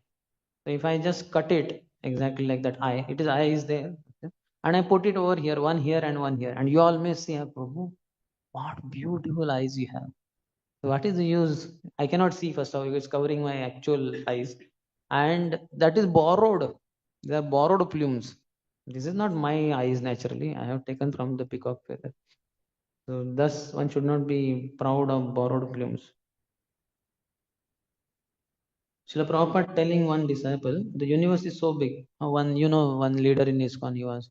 So if I just cut it exactly like that eye, it is eye is there, okay? And I put it over here, one here and one here, and you all may see, Prabhu, what beautiful eyes you have. So what is the use? I cannot see first of all, it's covering my actual eyes, and that is borrowed. They are borrowed plumes. This is not my eyes naturally. I have taken from the peacock feather. So thus one should not be proud of borrowed plumes. Srila Prabhupada telling one disciple, the universe is so big. One leader in ISKCON, he was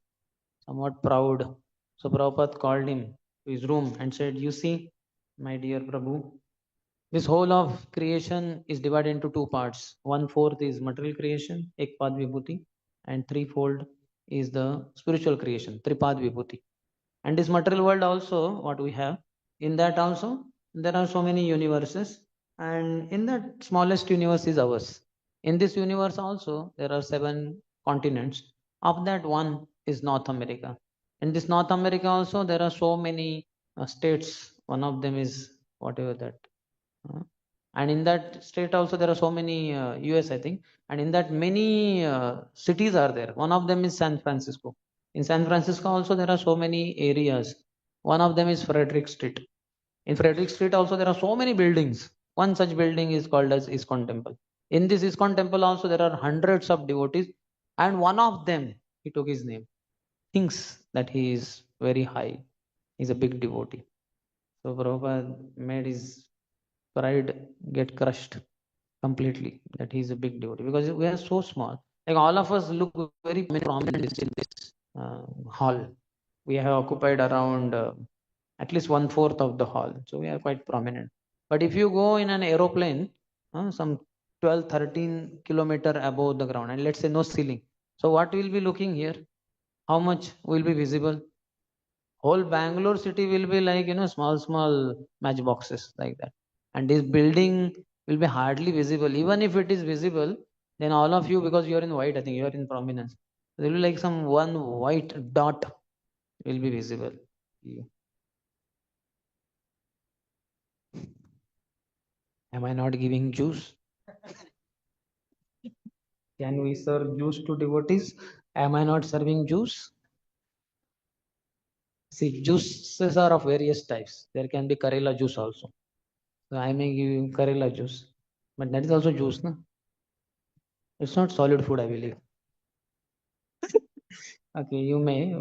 somewhat proud. So Prabhupada called him to his room and said, you see, my dear Prabhu, this whole of creation is divided into two parts. One fourth is material creation, Ekpad Vibhuti, and threefold is the spiritual creation, Tripad Vibhuti. And this material world also, what we have, in that also, there are so many universes, and in that smallest universe is ours. In this universe also, there are 7 continents. Of that, one is North America. In this North America also, there are so many states. One of them is whatever that. And in that state also, there are so many US, I think. And in that, many cities are there. One of them is San Francisco. In San Francisco also, there are so many areas. One of them is Frederick Street. In Frederick Street also, there are so many buildings. One such building is called as ISKCON Temple. In this ISKCON Temple also, there are hundreds of devotees. And one of them, he took his name, thinks that he is very high. He's a big devotee. So Prabhupada made his pride get crushed completely, that he's a big devotee, because we are so small. Like all of us look very prominent in this hall. We have occupied around at least 1/4 of the hall, so we are quite prominent. But if you go in an aeroplane, some 12, 13 kilometer above the ground, and let's say no ceiling, so what will be looking here? How much will be visible? Whole Bangalore city will be like, small matchboxes like that. And this building will be hardly visible. Even if it is visible, then all of you, because you are in white, I think you are in prominence. There will be like some one white dot will be visible. Am I not giving juice? Can we serve juice to devotees? Am I not serving juice? See, juices are of various types. There can be Karela juice also. So I may give you Karela juice. But that is also juice, no? It's not solid food, I believe. Okay, you may.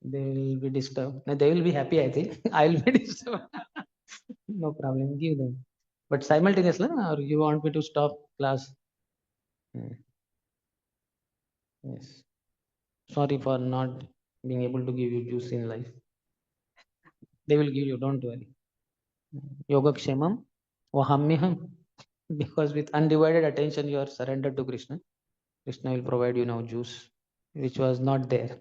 They will be disturbed. No, they will be happy, I think. I will be disturbed. No problem. Give them. But simultaneously, or you want me to stop class? Hmm. Yes. Sorry for not being able to give you juice in life. They will give you, don't worry. Yoga Kshemam, Vahamyaham. Because with undivided attention you are surrendered to Krishna. Krishna will provide you now juice, which was not there.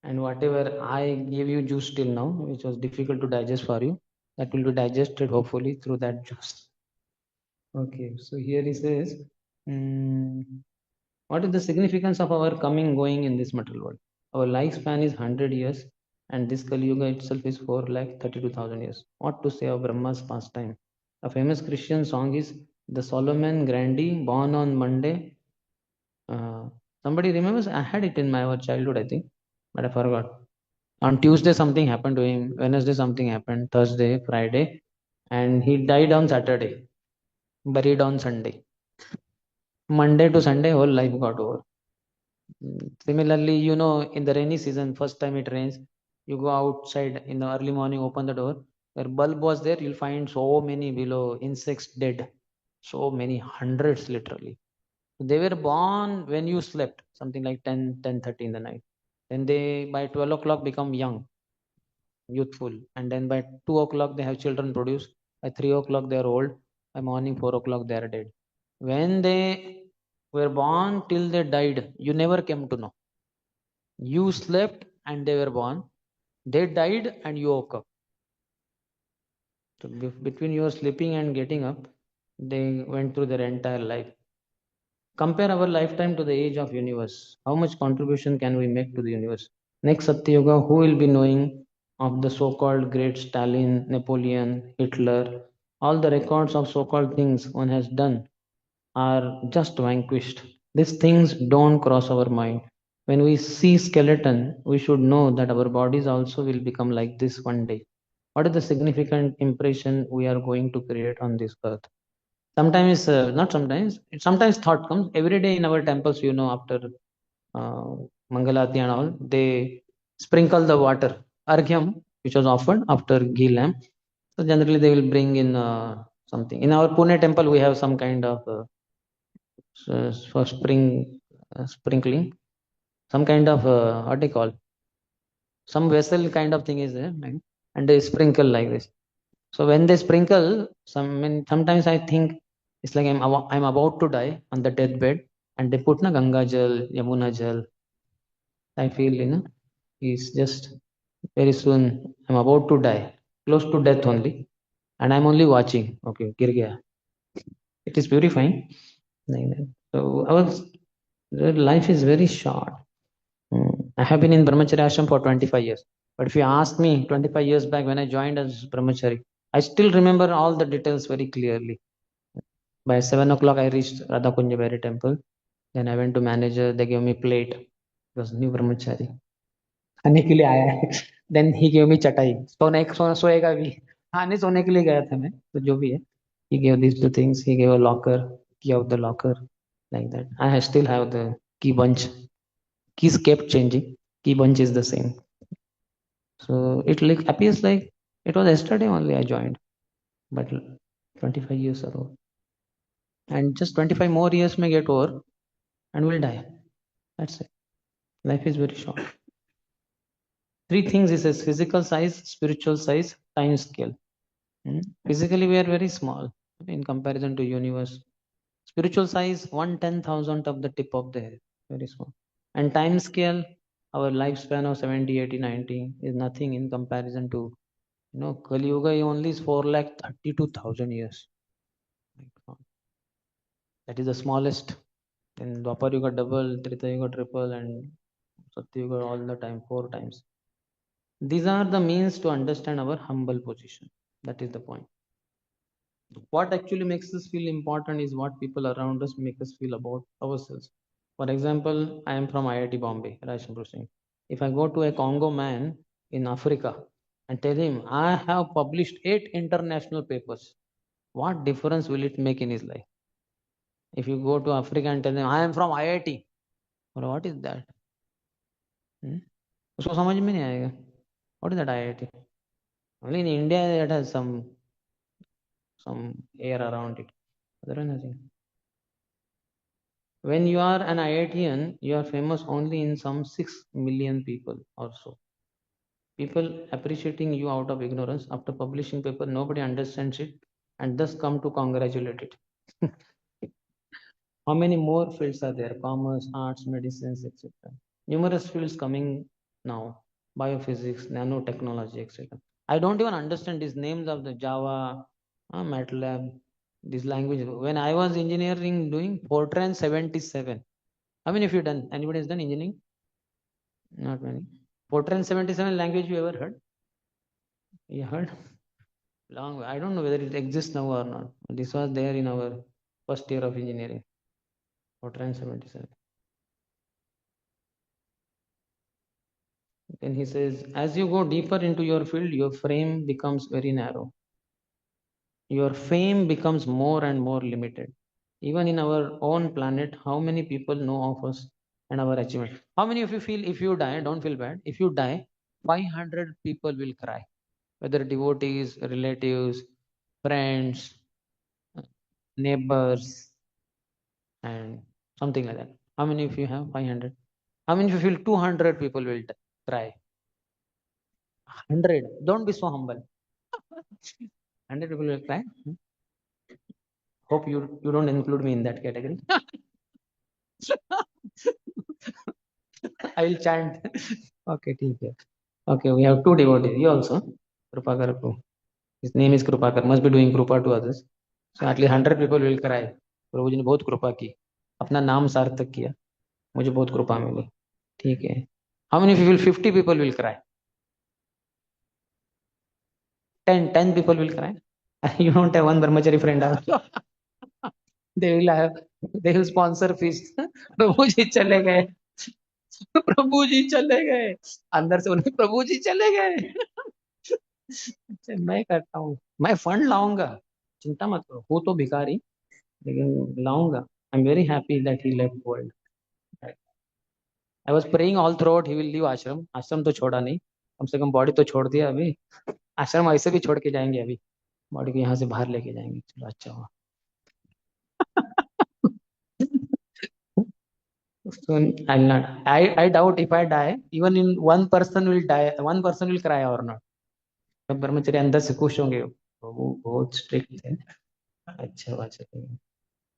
And whatever I gave you juice till now, which was difficult to digest for you, That will be digested hopefully through that juice. Okay, so here he says, mm, what is the significance of our coming going in this material world? Our lifespan is 100 years, and this Kali Yuga itself is 4 lakh 32,000 years. What to say of Brahma's pastime? A famous Christian song is the Solomon Grandi, born on Monday. Uh, Somebody remembers? I had it in my our childhood, I think, but I forgot. On Tuesday, something happened to him. Wednesday, something happened. Thursday, Friday, and he died on Saturday, buried on Sunday. Monday to Sunday, whole life got over. Similarly, in the rainy season, first time it rains, you go outside in the early morning, open the door. Where bulb was there, you'll find so many below insects dead. So many hundreds literally. They were born when you slept, something like 10:30 in the night. Then they by 12 o'clock become young, youthful. And then by 2 o'clock they have children produced. By 3 o'clock they are old. By morning 4 o'clock they are dead. When they were born till they died, you never came to know. You slept and they were born. They died and you woke up. So between your sleeping and getting up, they went through their entire life. Compare our lifetime to the age of universe. How much contribution can we make to the universe? Next Satya Yuga, who will be knowing of the so-called great Stalin, Napoleon, Hitler, all the records of so-called things one has done are just vanquished. These things don't cross our mind. When we see skeleton, we should know that our bodies also will become like this one day. What is the significant impression we are going to create on this earth? Sometimes, not sometimes, sometimes thought comes every day in our temples, after uh, Mangalati and all, they sprinkle the water, Arghyam, which was offered after ghee lamp. So generally they will bring in something. In our Pune temple, we have some kind of for sprinkling, some kind of what they call, some vessel kind of thing is there, right? And they sprinkle like this. So when they sprinkle, sometimes I think it's like I'm about to die on the deathbed, and they put na Ganga Jal, Yamuna Jal. I feel is just very soon I'm about to die, close to death only, and I'm only watching. Okay, gir gaya. It is purifying. Like that. So our life is very short. I have been in Brahmacharya ashram for 25 years. But if you ask me 25 years back when I joined as Brahmachari, I still remember all the details very clearly. By 7 o'clock, I reached Radha Kunjabari temple. Then I went to manager. They gave me plate. It was new Brahmachari. खाने के लिए आया है. Then he gave me चटाई. सोएगा भी. हाँ नहीं सोने के लिए गया था मैं. तो जो भी है. He gave these two things. He gave a locker. Key of the locker. Like that. I still have the key bunch. Keys kept changing. Key bunch is the same. So it like appears like it was yesterday only I joined, but 25 years ago. And just 25 more years may get over and we'll die. That's it. Life is very short. Three things is as physical size, spiritual size, time scale. Physically, we are very small in comparison to universe. Spiritual size, 1/10,000th of the tip of the hair. Very small. And time scale, our lifespan of 70, 80, 90 is nothing in comparison to Kali Yuga only is 4 lakh 32,000 years. That is the smallest. In Dwapar Yuga double, Treta Yuga triple, and Satya Yuga all the time, 4 times. These are the means to understand our humble position. That is the point. What actually makes us feel important is what people around us make us feel about ourselves. For example, I am from IIT Bombay, Raishampur Singh. If I go to a Congo man in Africa and tell him, I have published 8 international papers, what difference will it make in his life? If you go to Africa and tell them, I am from IIT, or what is that? Hmm? उसको समझ में नहीं आएगा. What is that IIT? Only in India it has some air around it. Other nothing. When you are an IITian, you are famous only in some 6 million people or so. People appreciating you out of ignorance after publishing paper, nobody understands it and thus come to congratulate it. How many more fields are there? Commerce, arts, medicines, etc. Numerous fields coming now. Biophysics, nanotechnology, etc. I don't even understand these names of the Java, MATLAB, this language. When I was engineering doing Fortran 77. How many of you done? Anybody has done engineering? Not many. Fortran 77 language you ever heard? You heard? Long. I don't know whether it exists now or not. This was there in our first year of engineering. Fortran 77. Then he says, as you go deeper into your field, your frame becomes very narrow. Your fame becomes more and more limited. Even in our own planet, how many people know of us and our achievement? How many of you feel if you die, don't feel bad, if you die, 500 people will cry, whether devotees, relatives, friends, neighbors, and something like that. How many of you have 500? How many of you feel 200 people will cry? 100. Don't be so humble. 100 people will cry. Hope you don't include me in that category. I will chant. Okay, ठीक है. Okay, we have two devotees. You also, Krupakar. His name is Krupakar. Must be doing Krupa to others. So at least 100 people will cry. प्रभु जी ने बहुत कृपा की, अपना नाम सार्थक किया, मुझे बहुत कृपा मिली. ठीक है. How many people? 50 people will cry. 10 people will cry. You don't have one brahmachari friend also. They will have, they will sponsor feast. प्रभु जी चले गए, प्रभु जी चले गए, अंदर से उन्हें प्रभु जी चले गए. अच्छा, मैं करता हूँ, मैं फंड लाऊंगा, चिंता मत करो, वो तो भिखारी लेकिन लाऊंगा. I am very happy that he left world. I was praying all through out he will leave आश्रम. आश्रम तो छोड़ा नहीं, कम से कम बॉडी तो छोड़ दिया. अभी आश्रम ऐसे भी छोड़ के जाएंगे, अभी बॉडी को यहाँ से बाहर लेके जाएंगे. चलो अच्छा हुआ. So I'll not. I doubt if I die, even in one person will die, one person will cry or not. सब ब्रह्मचर्य अंदर से खुश होंगे, वो बहुत स्ट्रिक्ट थे. अच्छा बात है.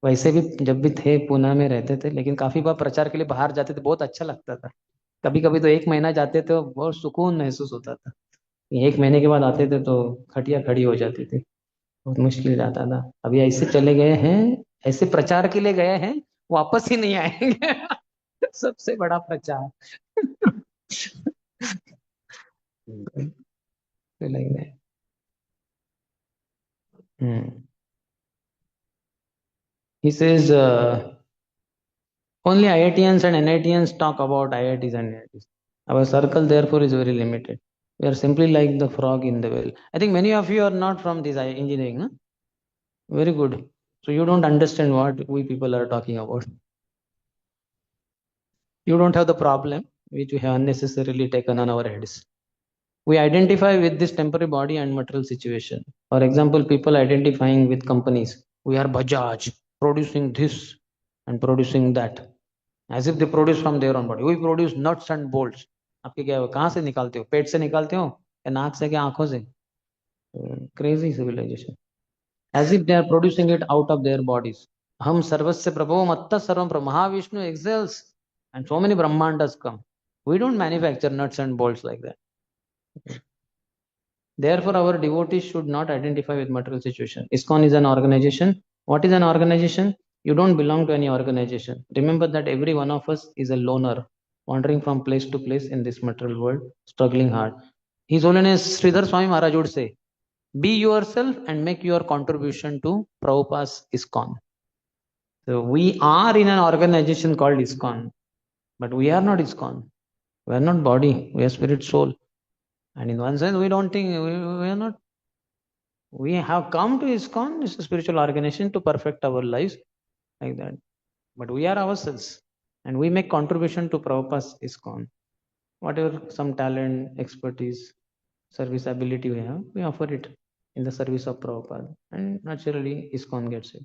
वैसे भी जब भी थे पूना में रहते थे, लेकिन काफी बार प्रचार के लिए बाहर जाते थे, बहुत अच्छा लगता था. कभी कभी तो 1 महीना जाते थे, बहुत सुकून महसूस होता था. 1 महीने के बाद आते थे तो खटिया खड़ी हो जाती थी, बहुत मुश्किल जाता था. अभी ऐसे चले गए हैं, ऐसे प्रचार के लिए गए हैं, वापस ही नहीं आएंगे. सबसे बड़ा प्रचार. like that. He says only IITians and NITians talk about IITs and NITs. Our circle therefore is very limited. We are simply like the frog in the well. I think many of you are not from this engineering. No? Very good. So you don't understand what we people are talking about. You don't have the problem which we have unnecessarily taken on our heads. We identify with this temporary body and material situation. For example, people identifying with companies. We are Bajaj, producing this and producing that. As if they produce from their own body. We produce nuts and bolts. आपके क्या कहाँ से निकालते हो? पेट से निकालते हो या नाक से, क्या आंखों से? Crazy civilization. As if they are producing it out of their bodies. हम सर्वस्य प्रभो मत्तः सर्वं Mahavishnu excels and so many brahmandas come. We don't manufacture nuts and bolts like that. Therefore, our devotees should not identify with material situation. ISKCON is an organization. What is an organization? You don't belong to any organization. Remember that every one of us is a loner, wandering from place to place in this material world, struggling hard. His Holiness Sridhar Swami Maharaj would say, be yourself and make your contribution to Prabhupada's ISKCON. So we are in an organization called ISKCON, but we are not ISKCON. We are not body, we are spirit soul. And in one sense, we don't think we are not. We have come to ISKCON, it's a spiritual organization to perfect our lives like that. But we are ourselves and we make contribution to Prabhupada's ISKCON. Whatever some talent, expertise, service ability we have, we offer it in the service of Prabhupada. And naturally, ISKCON gets it.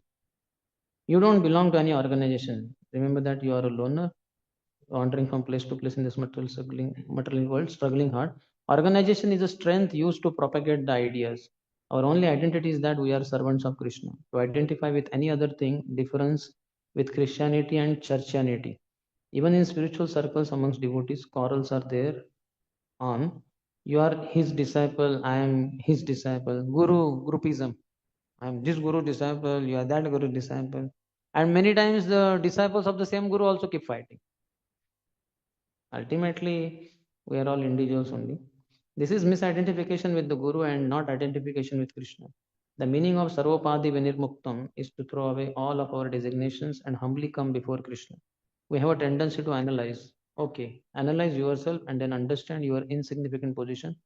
You don't belong to any organization. Remember that you are a loner, wandering from place to place in this material world, struggling hard. Organization is a strength used to propagate the ideas. Our only identity is that we are servants of Krishna. To identify with any other thing, difference with Christianity and churchianity. Even in spiritual circles amongst devotees, quarrels are there on You are his disciple, I am his disciple. Guru, groupism. I am this guru disciple, you are that guru disciple. And many times the disciples of the same guru also keep fighting. Ultimately, we are all individuals only. This is misidentification with the guru and not identification with Krishna. The meaning of Sarvapadi Vinirmuktam is to throw away all of our designations and humbly come before Krishna. We have a tendency to analyze. Okay, analyze yourself and then understand your insignificant position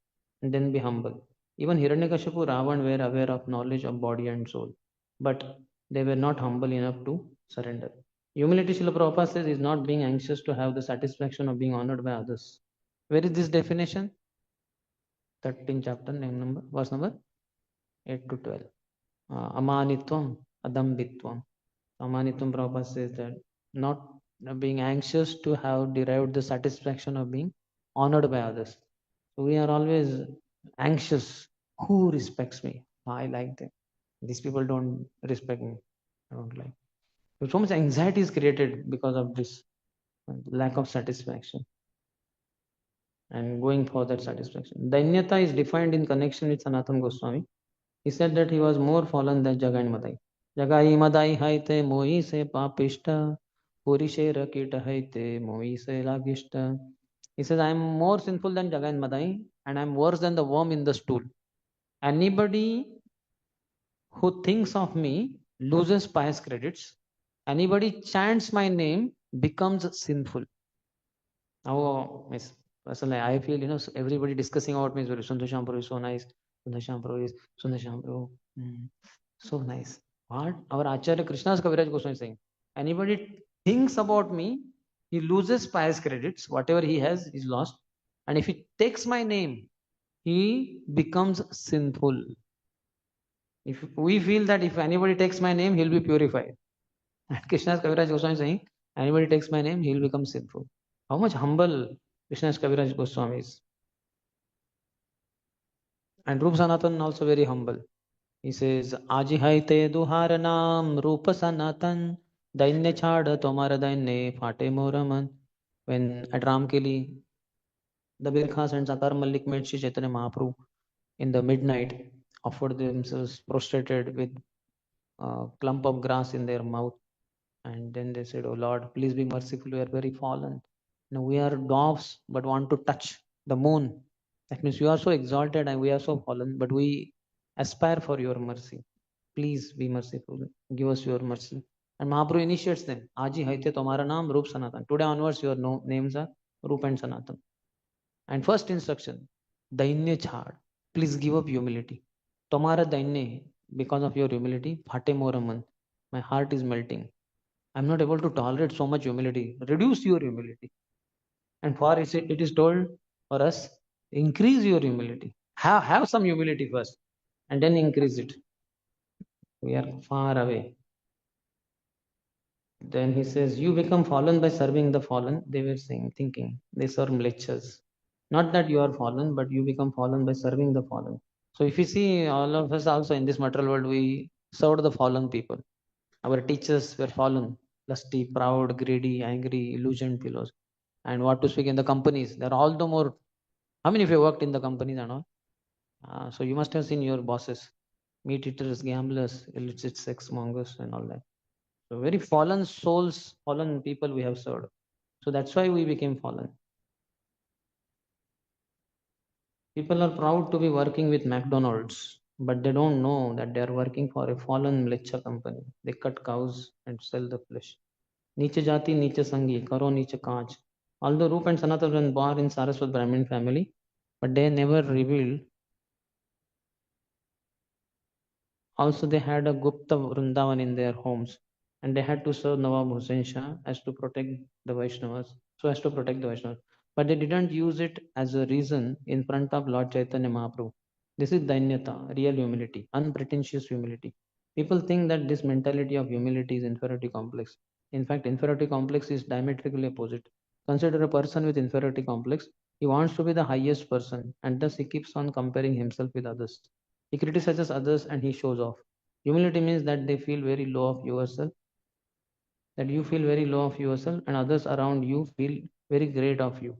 and then be humble. Even Hiranyakashipu, Ravan were aware of knowledge of body and soul, but they were not humble enough to surrender. Humility, Srila Prabhupada says, is not being anxious to have the satisfaction of being honored by others. Where is this definition? 13th chapter, name number, verse number 8 to 12. Amanitvam, adambitvam. Amanitvam, Prabhupada says that not being anxious to have derived the satisfaction of being honored by others. So we are always anxious. Who respects me? I like them. These people don't respect me. I don't like. So much anxiety is created because of this lack of satisfaction and going for that satisfaction. Dainyata is defined in connection with Sanatana Goswami. He said that he was more fallen than Jagai and Madai. Jagai Madai haite moi se papishta, purishe rakita haite moi se lagishta. He says, I am more sinful than Jagai and Madai, and I am worse than the worm in the stool. Anybody who thinks of me loses pious credits. Anybody chants my name becomes sinful. Oh, Miss, personally, I feel, everybody discussing about me is very Sundar Sham Prabhu is so nice. Sundar Sham Prabhu. So nice. What? Our Acharya Krishna's Kaviraj Goswami is saying. Anybody thinks about me, he loses pious credits. Whatever he has is lost. And if he takes my name, he becomes sinful. If we feel that if anybody takes my name, he'll be purified. And Krishna's Kaviraj Goswami is saying, anybody takes my name, he'll become sinful. How much humble Krishna's Kaviraj Goswami is. And Rup Sanatan also very humble. He says, Aji haite duhar naam Rupa Sanatan, Dainya chada tomara dainya fate moraman. When at Ramkeli, the Birkhas and Sakar Malik met Shri Chaitanya Mahaprabhu in the midnight, offered themselves prostrated with a clump of grass in their mouth. And then they said, Oh Lord, please be merciful. We are very fallen. Now we are dwarfs, but want to touch the moon. That means you are so exalted and we are so fallen, but we aspire for your mercy. Please be merciful. Give us your mercy. And Mahaprabhu initiates them. Aji haite tomara naam Rup Sanatan. Today onwards, your names are Rup and Sanatan. And first instruction, Dainya chhad. Please give up humility. Tomara Dainya, because of your humility, phate moraman. My heart is melting. I'm not able to tolerate so much humility. Reduce your humility. And for it is told for us, increase your humility. Have some humility first and then increase it. We are far away. Then he says, You become fallen by serving the fallen. They were saying, thinking, they serve lectures. Not that you are fallen, but you become fallen by serving the fallen. So if you see, all of us also in this material world, we served the fallen people. Our teachers were fallen, lusty, proud, greedy, angry, illusion fellows. And what to speak in the companies, they're all the more. How many of you worked in the companies and all? So you must have seen your bosses, meat eaters, gamblers, illicit sex mongers, and all that. So very fallen souls, fallen people we have served. So that's why we became fallen. People are proud to be working with McDonald's, but they don't know that they are working for a fallen Mlecha company. They cut cows and sell the flesh. Niche Jati, Niche Sangi, Karo Niche Kaach. Although Rup and Sanatan were born in Saraswat Brahmin family, but they never revealed. Also, they had a Gupta Vrindavan in their homes, and they had to serve Nawab Hussain Shah as to protect the Vaishnavas, so as to protect the Vaishnavas. But they didn't use it as a reason in front of Lord Chaitanya Mahaprabhu. This is Dainyata, real humility, unpretentious humility. People think that this mentality of humility is inferiority complex. In fact, inferiority complex is diametrically opposite. Consider a person with inferiority complex. He wants to be the highest person, and thus he keeps on comparing himself with others. He criticizes others and he shows off. Humility means that they feel very low of yourself, that you feel very low of yourself, and others around you feel very great of you.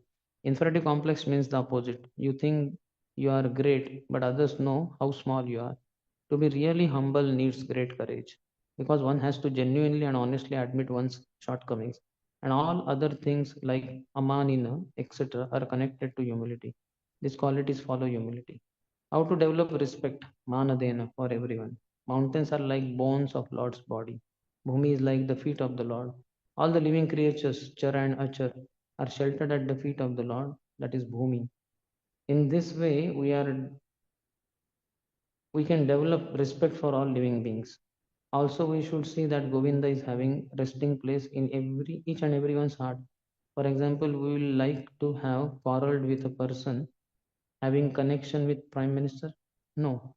Inferiority complex means the opposite. You think You are great, but others know how small you are. To be really humble needs great courage because one has to genuinely and honestly admit one's shortcomings. And all other things like amanina, etc., are connected to humility. These qualities follow humility. How to develop respect, manadena, for everyone. Mountains are like bones of Lord's body. Bhumi is like the feet of the Lord. All the living creatures, Chara and Achar, are sheltered at the feet of the Lord, that is Bhumi. In this way, we can develop respect for all living beings. Also, we should see that Govinda is having resting place in each and everyone's heart. For example, we will like to have quarreled with a person having connection with Prime Minister. No,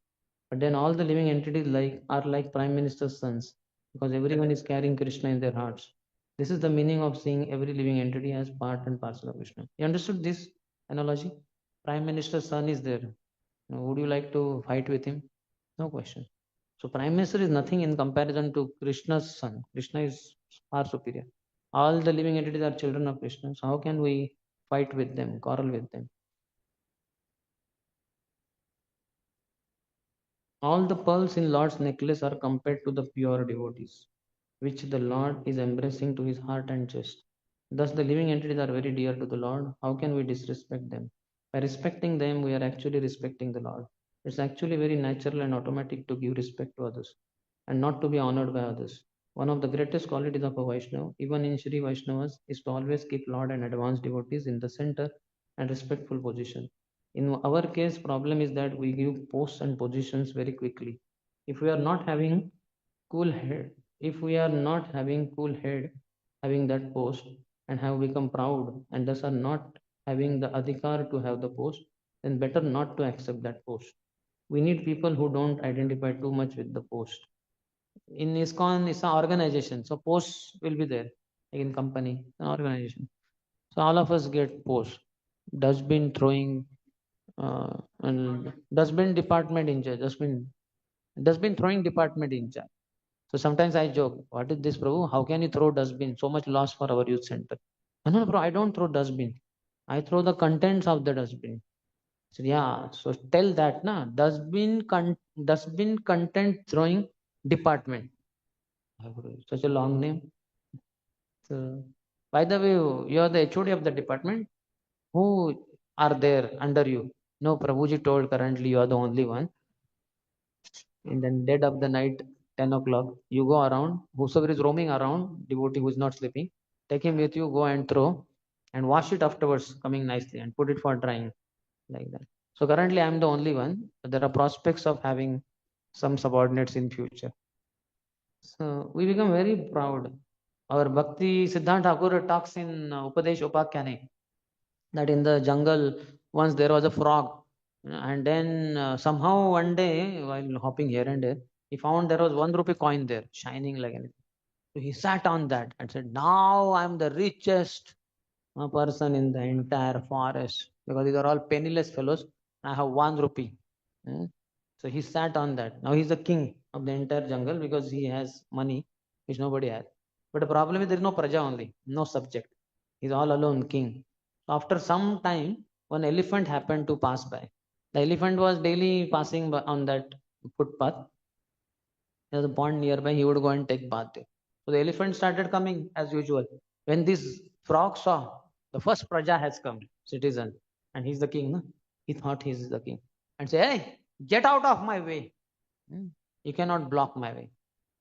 but then all the living entities are like Prime Minister's sons because everyone is carrying Krishna in their hearts. This is the meaning of seeing every living entity as part and parcel of Krishna. You understood this analogy? Prime Minister's son is there. Now, would you like to fight with him? No question. So Prime Minister is nothing in comparison to Krishna's son. Krishna is far superior. All the living entities are children of Krishna. So how can we fight with them, quarrel with them? All the pearls in Lord's necklace are compared to the pure devotees, which the Lord is embracing to his heart and chest. Thus, the living entities are very dear to the Lord. How can we disrespect them? By respecting them, we are actually respecting the Lord. It's actually very natural and automatic to give respect to others and not to be honored by others. One of the greatest qualities of a Vaishnava, even in Shri Vaishnavas, is to always keep Lord and advanced devotees in the center and respectful position. In our case, problem is that we give posts and positions very quickly. If we are not having cool head, if we are not having cool head, having that post and have become proud and thus are not having the adhikar to have the post, then better not to accept that post. We need people who don't identify too much with the post. In ISKCON, it's an organization, so posts will be there. Like in company, an organization. So all of us get posts. Dustbin throwing and dustbin department in charge. Dustbin throwing department in charge. So sometimes I joke, what is this, Prabhu? How can you throw dustbin? So much loss for our youth center. No, no, bro, I don't throw dustbin. I throw the contents of the dustbin. So yeah, so tell that na dustbin content throwing department. Such a long name. So, by the way, you are the HOD of the department. Who are there under you? No, Prabhuji told currently you are the only one. In the dead of the night, 10 o'clock, you go around. Whosoever is roaming around, devotee who is not sleeping, take him with you, go and throw and wash it afterwards, coming nicely and put it for drying like that. So currently I'm the only one. But there are prospects of having some subordinates in future. So we become very proud. Our Bhakti Siddhanta Thakur talks in Upadesh Upakyane that in the jungle once there was a frog, and then somehow one day while hopping here and there, he found there was 1 rupee coin there, shining like anything. So he sat on that and said, "Now I'm the richest person in the entire forest because these are all penniless fellows. I have 1 rupee." Hmm. So he sat on that. Now he's the king of the entire jungle because he has money which nobody has. But the problem is there is no praja only, no subject. He's all alone king. After some time, one elephant happened to pass by. The elephant was daily passing on that footpath. There was a pond nearby. He would go and take bath there. So the elephant started coming as usual. When this frog saw the first praja has come, citizen, and he's the king, no? He thought he's the king, and say, "Hey, get out of my way! Hmm. You cannot block my way."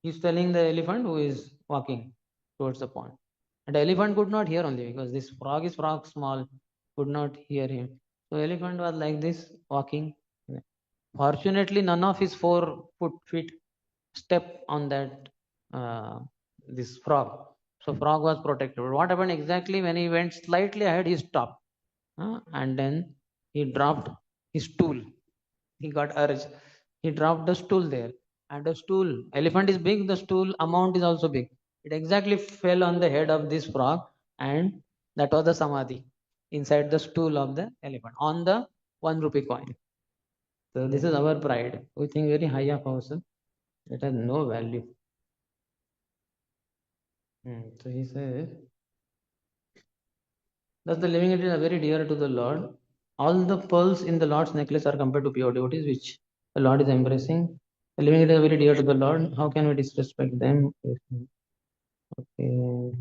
He's telling the elephant who is walking towards the pond. And the elephant could not hear only because this frog small, could not hear him. So elephant was like this walking. Fortunately, none of his 4 feet step on that this frog. So frog was protected. But what happened exactly when he went slightly ahead, he stopped. And then he dropped his stool. He got urged. He dropped the stool there. And the stool, elephant is big, the stool amount is also big. It exactly fell on the head of this frog, and that was the samadhi inside the stool of the elephant on the 1 rupee coin. So this is our pride. We think very high of ourselves. It has no value. So he says, thus the living entities are very dear to the Lord. All the pearls in the Lord's necklace are compared to pure devotees, which the Lord is embracing. The living is very dear to the Lord. How can we disrespect them? Okay.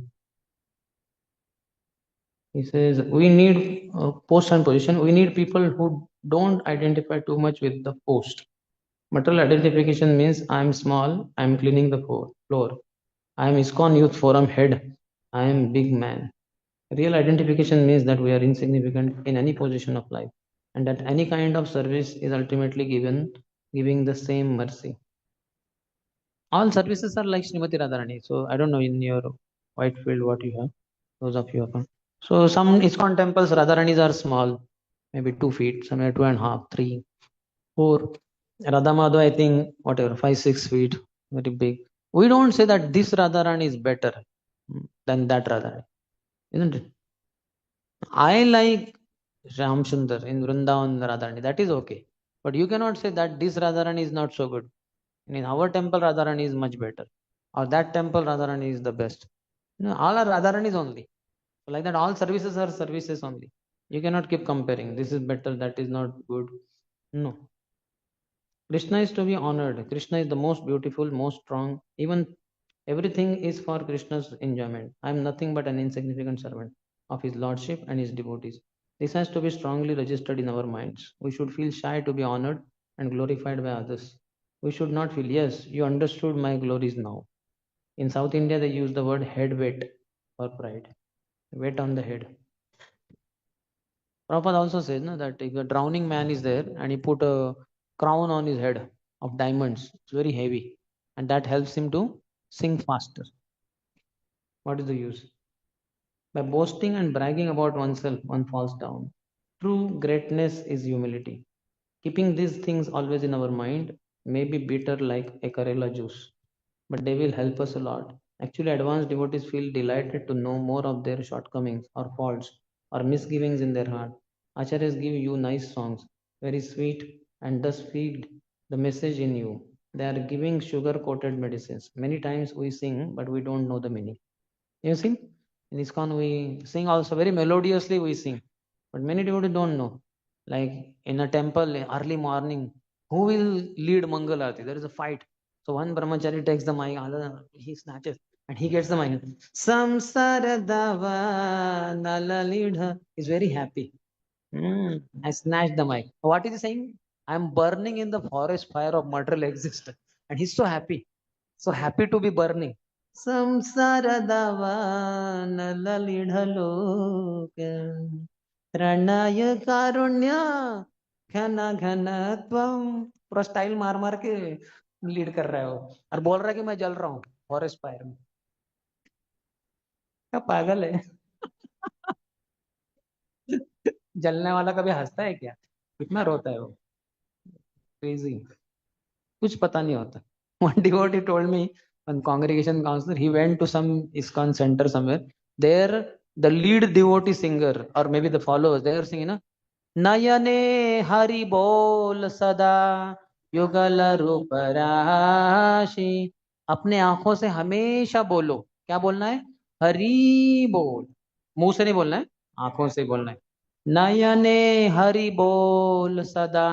He says we need post and position. We need people who don't identify too much with the post. Material identification means I am small, I am cleaning the floor. I am ISKCON Youth Forum head. I am big man. Real identification means that we are insignificant in any position of life and that any kind of service is ultimately giving the same mercy. All services are like Srimati Radharani. So I don't know in your Whitefield what you have, those of you have. So some ISKCON temples, Radharanis are small, maybe 2 feet, somewhere 2.5, 3, 4. Radha Madhav, I think, whatever, 5, 6 feet, very big. We don't say that this Radharani is better than that Radharani, isn't it? I like Ram Sundar in Vrindavan Radharani. That is okay. But you cannot say that this Radharani is not so good. In our temple, Radharani is much better. Or that temple, Radharani is the best. No, all are Radharanis only. So like that, all services are services only. You cannot keep comparing. This is better, that is not good. No. Krishna is to be honored. Krishna is the most beautiful, most strong. Even everything is for Krishna's enjoyment. I am nothing but an insignificant servant of his lordship and his devotees. This has to be strongly registered in our minds. We should feel shy to be honored and glorified by others. We should not feel, yes, you understood my glories now. In South India, they use the word head weight for pride. Weight on the head. Prabhupada also says no, that if a drowning man is there and he put a crown on his head of diamonds, it's very heavy, and that helps him to sink faster. What is the use? By boasting and bragging about oneself, one falls down. True greatness is humility. Keeping these things always in our mind may be bitter like a Karela juice, but they will help us a lot. Actually, advanced devotees feel delighted to know more of their shortcomings or faults or misgivings in their heart. Acharyas give you nice songs, very sweet, and thus feed the message in you. They are giving sugar coated medicines. Many times we sing, but we don't know the meaning. You see, in ISKCON we sing also very melodiously, we sing, but many devotees don't know. Like in a temple, early morning, who will lead Mangal Aarti? There is a fight. So one brahmachari takes the mic, other he snatches and he gets the mic. Samsara dava nalalidha. He's very happy. I snatched the mic. What is he saying? I'm burning in the forest fire of material existence. And he's so happy. So happy to be burning. ಸಂಸಾರದವನ ಲಲಿಢಲೋಕ Pranay कारुण्य घन घन त्वम पूरा style मार मार के lead कर रहा है वो और बोल रहा है कि मैं जल रहा हूँ फॉरेस्ट फायर में क्या पागल है जलने वाला कभी हंसता है क्या कितना रोता है वो क्रेजी कुछ पता नहीं होता one devotee told me one congregation counselor he went to some ISKCON center somewhere there the lead devotee singer or maybe the followers they are singing na नयने Hari बोल सदा युगल रूप राशि अपने आंखों से हमेशा बोलो क्या बोलना है हरि बोल मुंह से नहीं बोलना है आंखों से बोलना है नयने हरि बोल सदा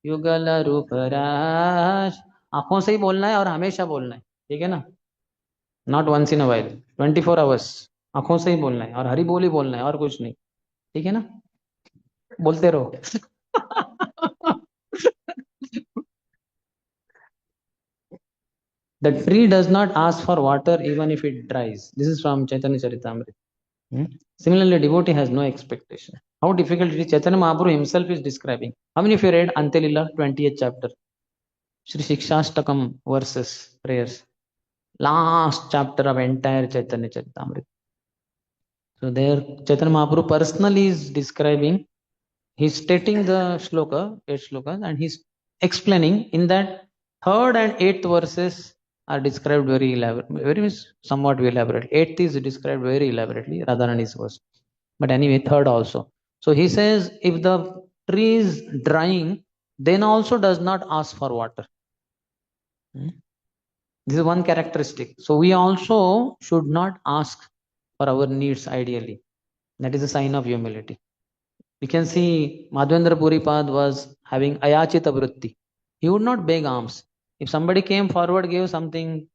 युगल रूप राशि आंखों से ही बोलना है और हमेशा बोलना है ठीक है ना not once in a while 24 hours आंखों से ही बोलना है और हरि बोल ही बोलना है और कुछ नहीं ठीक है ना बोलते रहो The tree does not ask for water even if it dries. This is from Chaitanya Charitamrita. Hmm? Similarly, devotee has no expectation. How difficult it is. Chaitanya Mahaprabhu himself is describing. How many of you read Antelila 20th chapter? Shri Shikshashtakam verses, prayers. Last chapter of entire Chaitanya Charitamrita. So there Chaitanya Mahaprabhu personally is describing, he's stating the shloka, 8 shlokas, and he's explaining in that third and eighth verses are described very elaborate, very somewhat elaborate. Eighth is described very elaborately, Radharani's verse. But anyway, third also. So he says, if the tree is drying, then also does not ask for water. This is one characteristic. So we also should not ask for our needs ideally. That is a sign of humility. You can see Madhvendra Puripad was having ayachita vritti. He would not beg alms. If somebody came forward, gave something,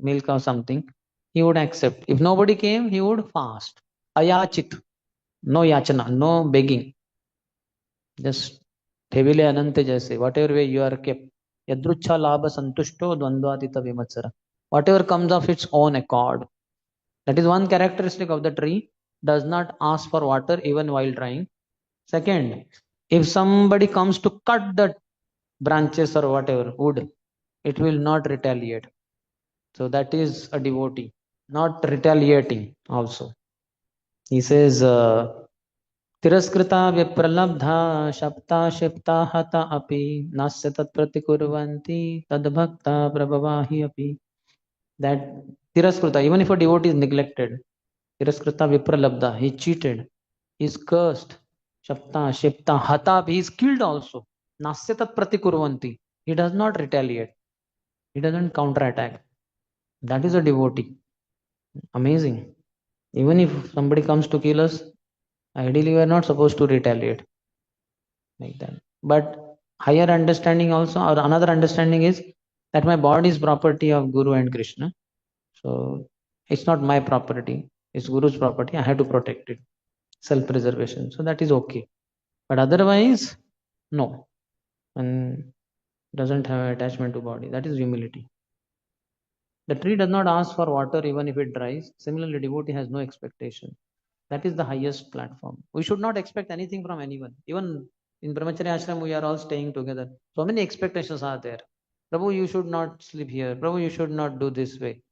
milk or something, he would accept. If nobody came, he would fast. Ayachit. No yachana, no begging. Just ठेविले अनंत जैसे, whatever way you are kept. Yadrucha labha santushto dvandvatita vimatsara. Whatever comes of its own accord. That is one characteristic of the tree. Does not ask for water even while drying. Second, if somebody comes to cut the branches or whatever wood, it will not retaliate. So that is a devotee, not retaliating also. He says, तिरस्कृता विप्रलब्धा शप्ता शिप्ता हता अपि नास्य तत्प्रतिकुर्वन्ति तद्भक्ता प्रभवाहि अपि. That tiraskruta, even if a devotee is neglected, tiraskruta vipralabdha, he cheated, he is cursed, shapta shipta hata, he is killed also. Nasya tat pratikurvanti, he does not retaliate, he doesn't counterattack. That is a devotee. Amazing. Even if somebody comes to kill us, ideally we are not supposed to retaliate like that. But higher understanding also, or another understanding is that my body is property of Guru and Krishna. So it's not my property, it's Guru's property. I have to protect it. Self-preservation. So that is okay. But otherwise, no. And doesn't have attachment to body. That is humility. The tree does not ask for water even if it dries. Similarly, devotee has no expectation. That is the highest platform. We should not expect anything from anyone. Even in Brahmacharya Ashram, we are all staying together. So many expectations are there. Prabhu, you should not sleep here. Prabhu, you should not do this way.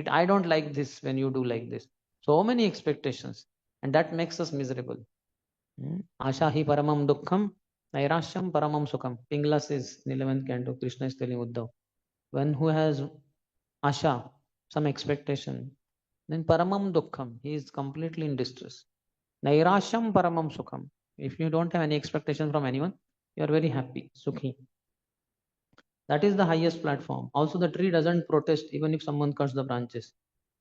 I don't like this when you do like this. So many expectations. And that makes us miserable. Asha hi paramam dukkham, nairashyam paramam sukham. Pingla says in 11th canto, Krishna is telling Uddhav. One who has asha, some expectation, then paramam dukkham, he is completely in distress. Nairashyam paramam sukham. If you don't have any expectation from anyone, you are very happy, sukhi. That is the highest platform. Also, the tree doesn't protest even if someone cuts the branches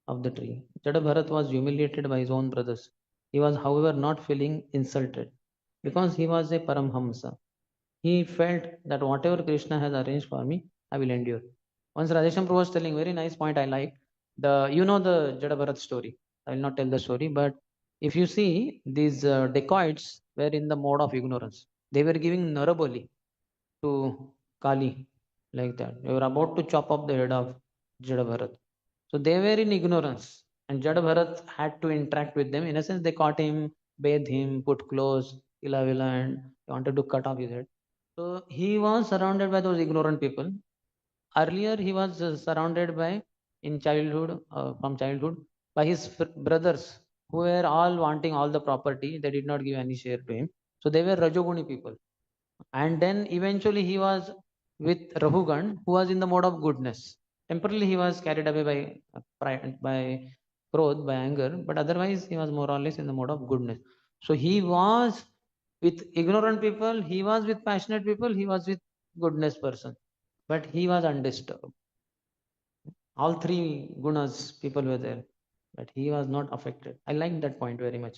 of the tree. Jada Bharat was humiliated by his own brothers. He was, however, not feeling insulted because he was a Paramhamsa. He felt that whatever Krishna has arranged for me, I will endure. Once Radhesham Prabhu was telling very nice point I like. The Jada Bharat story. I will not tell the story, but if you see these dacoits were in the mode of ignorance. They were giving Narabali to Kali like that. They were about to chop off the head of Jada Bharat. So they were in ignorance, and Jada Bharat had to interact with them. In a sense, they caught him, bathed him, put clothes, ila villa, and wanted to cut off his head. So he was surrounded by those ignorant people. Earlier, he was surrounded by, in childhood, from childhood, by his brothers who were all wanting all the property. They did not give any share to him. So they were Rajoguni people. And then eventually he was with Rahugan, who was in the mode of goodness. Temporarily he was carried away by growth, by anger, but otherwise he was more or less in the mode of goodness. So he was with ignorant people, he was with passionate people, he was with goodness person, but he was undisturbed. All three gunas people were there, but he was not affected. I like that point very much.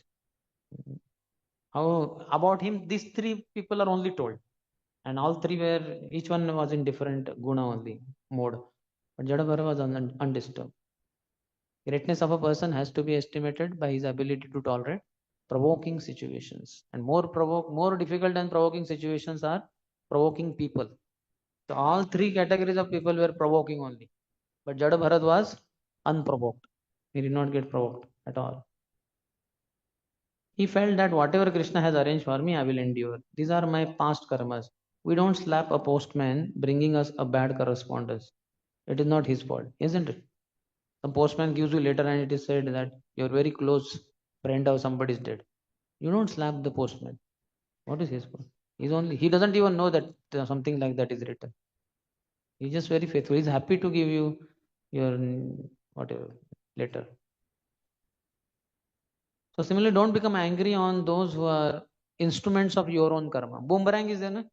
How about him? These three people are only told, and all three were, each one was in different guna only mode, but Jadabhara was undisturbed. Greatness of a person has to be estimated by his ability to tolerate provoking situations, and more difficult than provoking situations are provoking people. So all three categories of people were provoking only, but Jada Bharat was unprovoked. He did not get provoked at all. He felt that whatever Krishna has arranged for me, I will endure. These are my past karmas. We don't slap a postman bringing us a bad correspondence. It is not his fault, isn't it? The postman gives you letter and it is said that your very close friend of somebody is dead. You don't slap the postman. What is his fault? He doesn't even know that something like that is written. He's just very faithful. He's happy to give you your whatever letter. So similarly, don't become angry on those who are instruments of your own karma. Boomerang is there, na?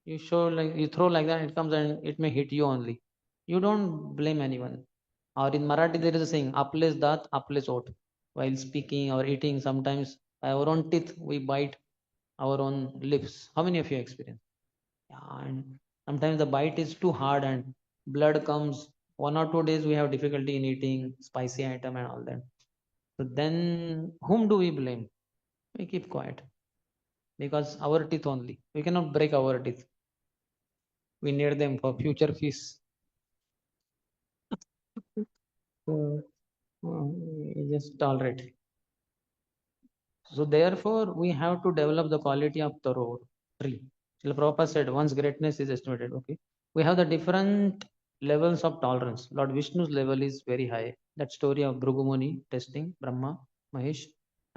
You show like you throw like that, it comes and it may hit you only. You don't blame anyone. Or in Marathi, there is a saying, "Aples dat, aples ot." While speaking or eating, sometimes by our own teeth we bite. our own lips. How many of you experience? Yeah, and sometimes the bite is too hard and blood comes. 1 or 2 days we have difficulty in eating spicy item and all that. So then, whom do we blame? We keep quiet because our teeth only. We cannot break our teeth. We need them for future fees. So, we just tolerate. So therefore, we have to develop the quality of the road tree. Srila Prabhupada said, once greatness is estimated, okay, we have the different levels of tolerance. Lord Vishnu's level is very high. That story of Bhrugumuni testing Brahma, Mahesh,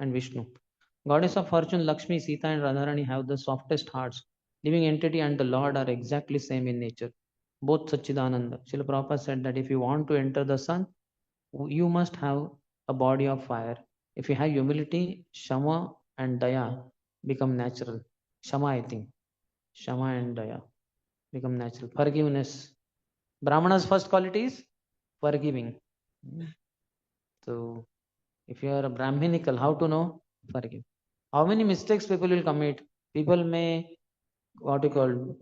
and Vishnu. Goddess of fortune, Lakshmi, Sita, and Radharani have the softest hearts. Living entity and the Lord are exactly same in nature. Both Sachidananda. Srila Prabhupada said that if you want to enter the sun, you must have a body of fire. If you have humility, Shama and Daya become natural. Shama, I think. Shama and Daya become natural. Forgiveness. Brahmana's first quality is forgiving. So, if you are a Brahminical, how to know? Forgive. How many mistakes people will commit? People may, what you call,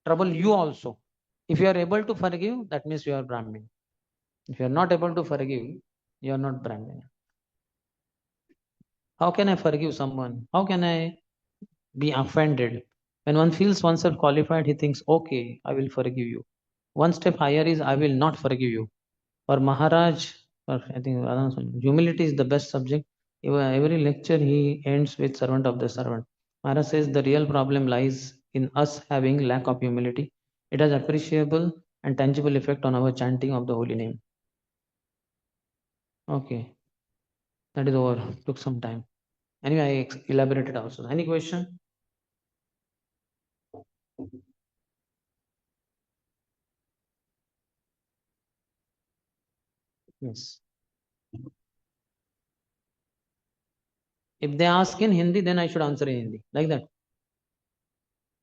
trouble you also. If you are able to forgive, that means you are Brahmin. If you are not able to forgive, you are not Brahmin. How can I forgive someone? How can I be offended? When one feels oneself qualified, he thinks, okay, I will forgive you. One step higher is, I will not forgive you. For Maharaj, or I think humility is the best subject. Every lecture he ends with servant of the servant. Maharaj says the real problem lies in us having lack of humility. It has appreciable and tangible effect on our chanting of the holy name. Okay, that is over. Took some time. Anyway, I elaborated also. Any question? Yes. If they ask in Hindi, then I should answer in Hindi. Like that.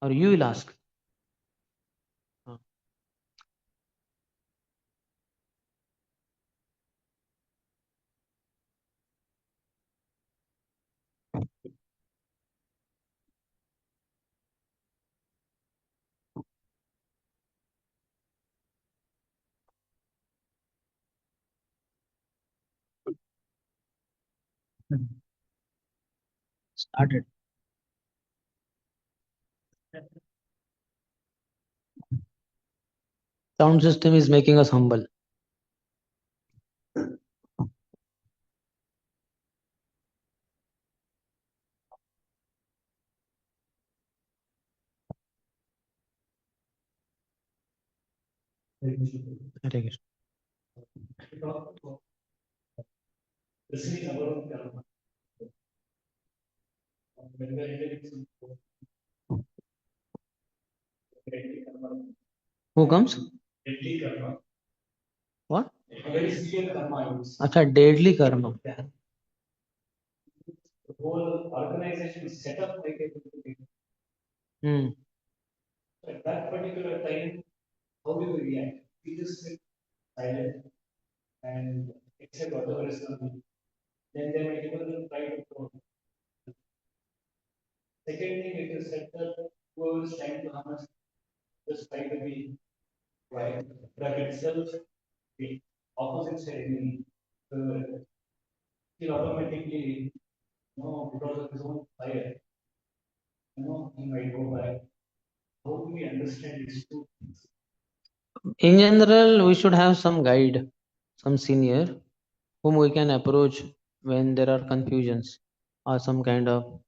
Or you will ask. Ah. Started. Sound system is making us humble. Hare Krishna. Who comes? What? Acha, deadly karma. Hmm. In general, we should have some guide, some senior whom we can approach when there are confusions or some kind of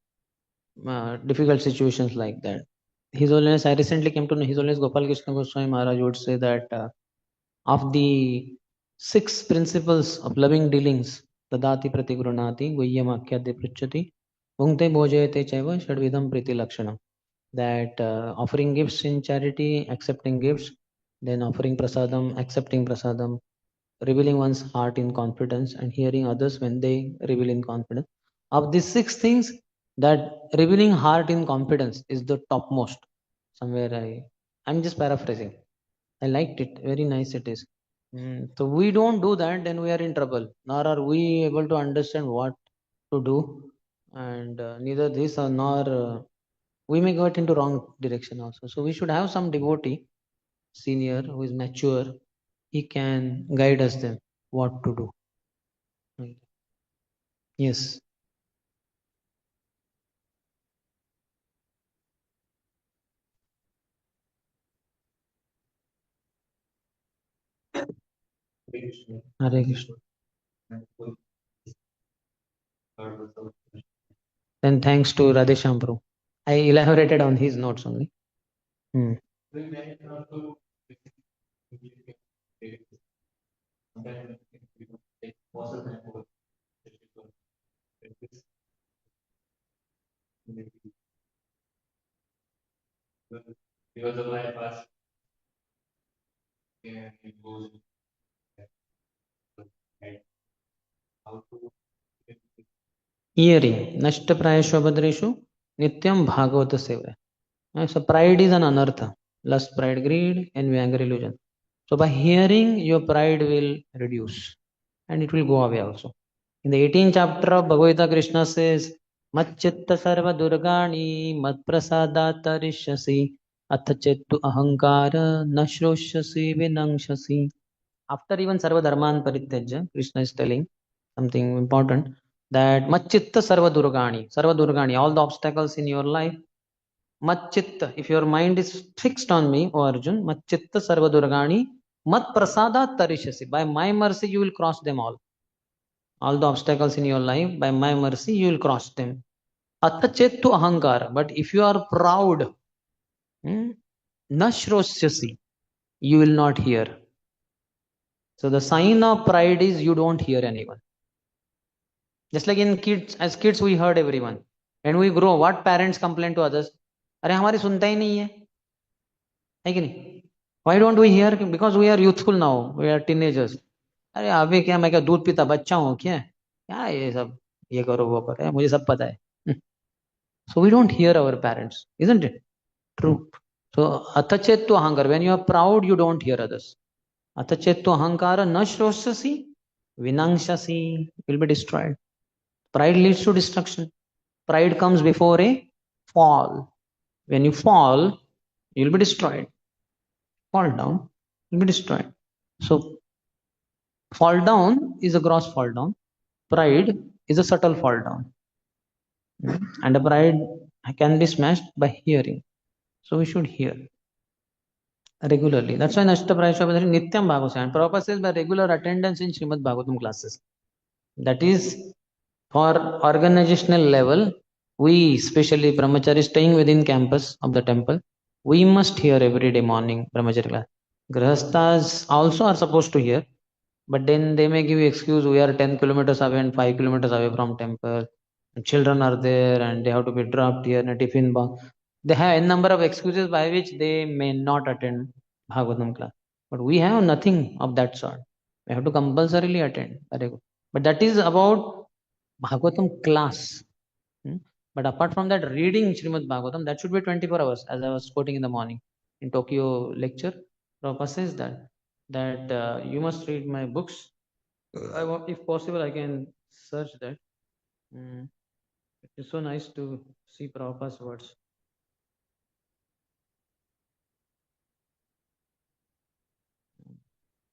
difficult situations like that. His Holiness, I recently came to know His Holiness Gopal Krishna Goswami Maharaj would say that of the 6 principles of loving dealings, Tadati Pratigurunati, Guhyamakyade Pruchati, Bhungte Bhojayate Chaiva, Shadvidam Priti Lakshana. That offering gifts in charity, accepting gifts, then offering prasadam, accepting prasadam, revealing one's heart in confidence, and hearing others when they reveal in confidence. Of these 6 things, that revealing heart in confidence is the topmost. Somewhere I'm just paraphrasing. I liked it. Very nice it is. So we don't do that, then we are in trouble. Nor are we able to understand what to do, and neither this or nor we may get into wrong direction also. So we should have some devotee, senior, who is mature. He can guide us then what to do. Right. Yes. Hare Krishna. Then thanks to Radheshyam Prabhu. I elaborated on his notes only. Hmm. Hearing. Nashta prayashu abhadreshu nityam bhagavata sevaya. So pride is an anartha. Lust, pride, greed, envy, anger, illusion. So by hearing, your pride will reduce and it will go away also. In the 18th chapter of Bhagavad Gita, Krishna says, Macchitta sarva durgani mad prasada tarishyasi atha chettu ahankara nashroshyasi vinangshasi. After even sarva dharman parityajya, Krishna is telling something important, that Macchitta sarva durgani, all the obstacles in your life, Macchitta, if your mind is fixed on me, O Arjun, Macchitta sarva durgani mat prasada tarishyasi. By my mercy, you will cross them all the obstacles in your life. By my mercy, you will cross them. Attachettu ahankara. But if you are proud, hmm, nashrosyasi, you will not hear. So the sign of pride is you don't hear anyone. Just like in kids, as kids we heard everyone. When we grow, what parents complain to others? अरे हमारी सुनता ही नहीं है कि नहीं? Why don't we hear? Because we are youthful now. We are teenagers. अरे अभी क्या मैं क्या दूध पीता बच्चा हूँ क्या? क्या ये सब ये करो वो करो मुझे सब पता है. So we don't hear our parents, isn't it? True. So atachettu ahankar. When you are proud, you don't hear others. Atachettu ahankara nashrosyasi vinangshasi, will be destroyed. Pride leads to destruction. Pride comes before a fall. When you fall, you'll be destroyed. Fall down, you'll be destroyed. So fall down is a gross fall down. Pride is a subtle fall down. And the pride can be smashed by hearing. So we should hear regularly. That's why Nashta Prayashvabhadri Nityam Bhagavata. And Prabhupada says by regular attendance in Srimad Bhagavatam classes. That is for organizational level, we, especially brahmachari staying within campus of the temple, we must hear every day morning brahmachari class. Grahasthas also are supposed to hear, but then they may give you excuse, we are 10 kilometers away and 5 kilometers away from temple. Children are there and they have to be dropped here in a tiffin box. They have a number of excuses by which they may not attend Bhagavatam class. But we have nothing of that sort. We have to compulsorily attend. Very good. But that is about Bhagavatam class. But apart from that, reading Srimad Bhagavatam, that should be 24 hours, as I was quoting in the morning. In Tokyo lecture, Prabhupada says that you must read my books. If possible, I can search that. Mm, it's so nice to see Prabhupada's words.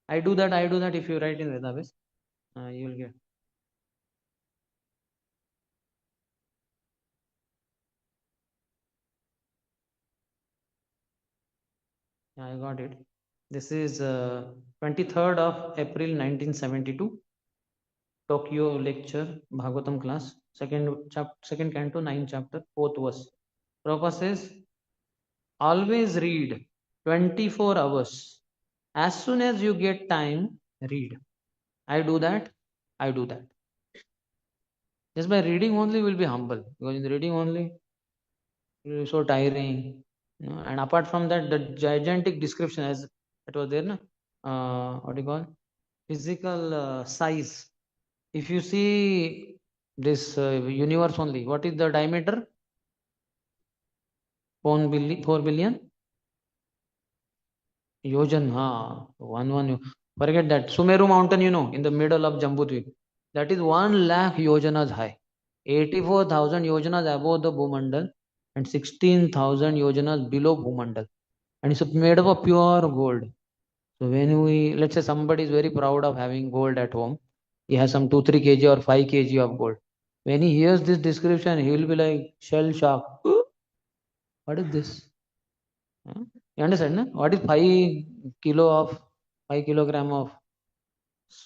I do that. If you write in Vedabis, you will get. Yeah, I got it. This is 23rd of April 1972. Tokyo lecture, Bhagavatam class, second canto, 9th chapter, 4th verse. Prabhupada says, always read 24 hours. As soon as you get time, read. I do that. Just by reading only, will be humble. Because in reading only, it will be so tiring. And apart from that, the gigantic description, as it was there, what do you call? Physical size. If you see this universe only, what is the diameter? 4 billion yojan. One. Forget that. Sumeru mountain, in the middle of Jambudvip. That is 1 lakh yojanas high. 84,000 yojanas above the Bhumandal. and 16,000 yojanas below Bhumandal. And it's made up of pure gold. So when we, let's say somebody is very proud of having gold at home, he has some 2, 3 kg or 5 kg of gold. When he hears this description, he will be like shell shock. What is this? Huh? You understand? No? What is 5 kilo of 5 kilogram of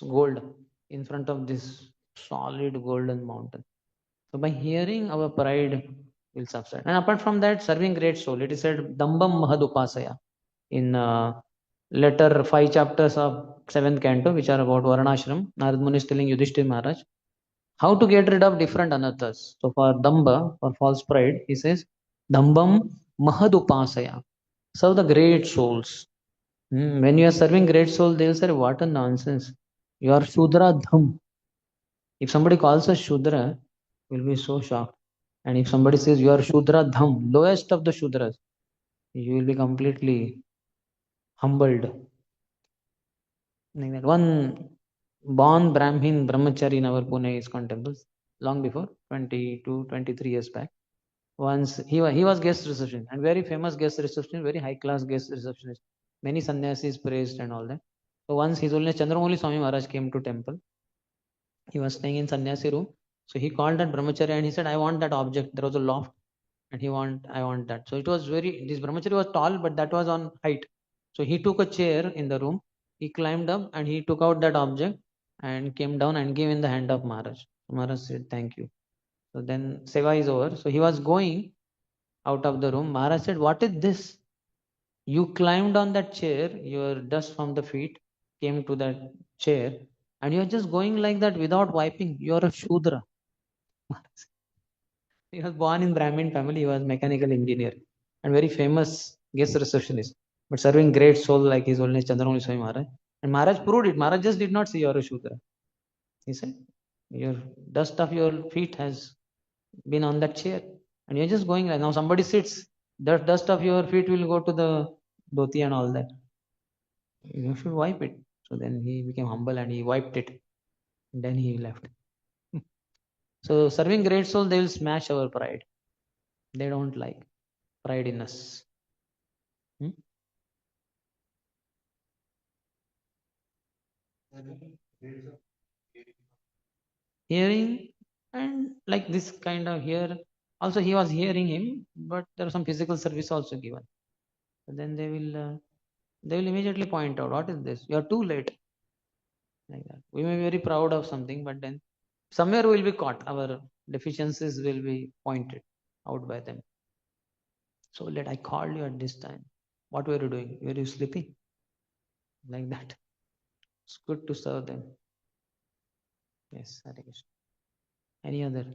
gold in front of this solid golden mountain? So by hearing, our pride will subside. And apart from that, serving great soul. It is said, Dambam Mahadupasaya in later 5 chapters of 7th canto, which are about Varnashram. Narad Muni is telling Yudhishthir Maharaj how to get rid of different anathas. So for Damba, for false pride, he says, Dambam Mahadupasaya. Serve the great souls. When you are serving great soul, they will say, what a nonsense. You are Shudra Dham. If somebody calls us Shudra, we'll be so shocked. And if somebody says you are Shudra Dham, lowest of the Shudras, you will be completely humbled. Like that. One born Brahmin Brahmachari in our Pune ISKCON temples, long before, 22, 23 years back. Once he was guest receptionist and very famous guest receptionist, very high class guest receptionist. Many sannyasis praised and all that. So once His Holiness Chandramouli Swami Maharaj came to temple. He was staying in sannyasi room. So he called that brahmachari and he said, I want that object. There was a loft and I want that. So it was this brahmachari was tall, but that was on height. So he took a chair in the room. He climbed up and he took out that object and came down and gave in the hand of Maharaj. Maharaj said, thank you. So then Seva is over. So he was going out of the room. Maharaj said, what is this? You climbed on that chair, your dust from the feet came to that chair, and you're just going like that without wiping. You're a Shudra. He was born in Brahmin family. He was mechanical engineer and very famous guest receptionist, but serving great soul like His Holiness Chandramouli Swami Maharaj. And Maharaj proved it. Maharaj just did not say you're a Shudra. He said, your dust of your feet has been on that chair, and you're just going like now. Somebody sits, the dust of your feet will go to the dhoti and all that. You should wipe it. So then he became humble and he wiped it. And then he left. So serving great soul, they will smash our pride. They don't like pride in us. Hmm? Hearing and like this kind of here. Also, he was hearing him, but there was some physical service also given. But then they will immediately point out, what is this? You are too late. Like that. We may be very proud of something, but then somewhere we will be caught. Our deficiencies will be pointed out by them. So let I called you at this time. What were you doing? Were you sleeping? Like that. It's good to serve them. Yes, Hare Krishna. Any other?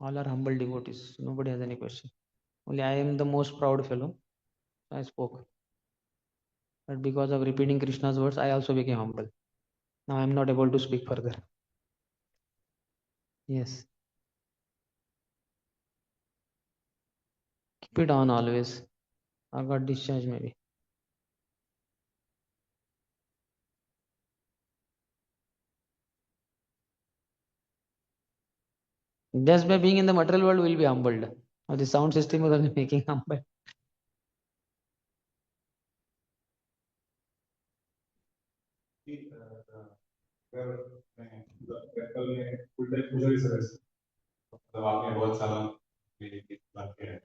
All are humble devotees. Nobody has any question. Only I am the most proud fellow. I spoke. But because of repeating Krishna's words, I also became humble. Now I am not able to speak further. Yes. Keep it on always. I got discharged maybe. Just by being in the material world, we'll be humbled. Now the sound system is only making humble.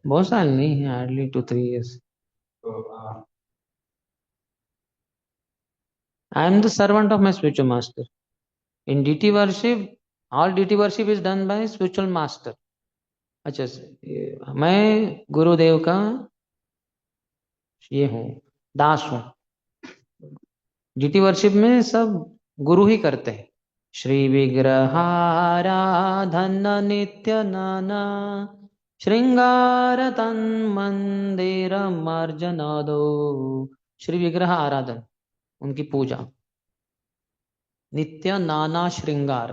बहुत साल नहीं, hardly 2, 3 years. I am the servant of my spiritual master. In DT worship, all DT worship is done by spiritual master. अच्छा, मैं गुरुदेव का ये हूँ, दास हूँ. GT worship में सब गुरु ही करते हैं. श्री विग्रहाराधन नित्य नाना श्रृंगार तन मंदिर मार्जन दो. श्री विग्रह आराधन, उनकी पूजा. नित्य नाना श्रृंगार,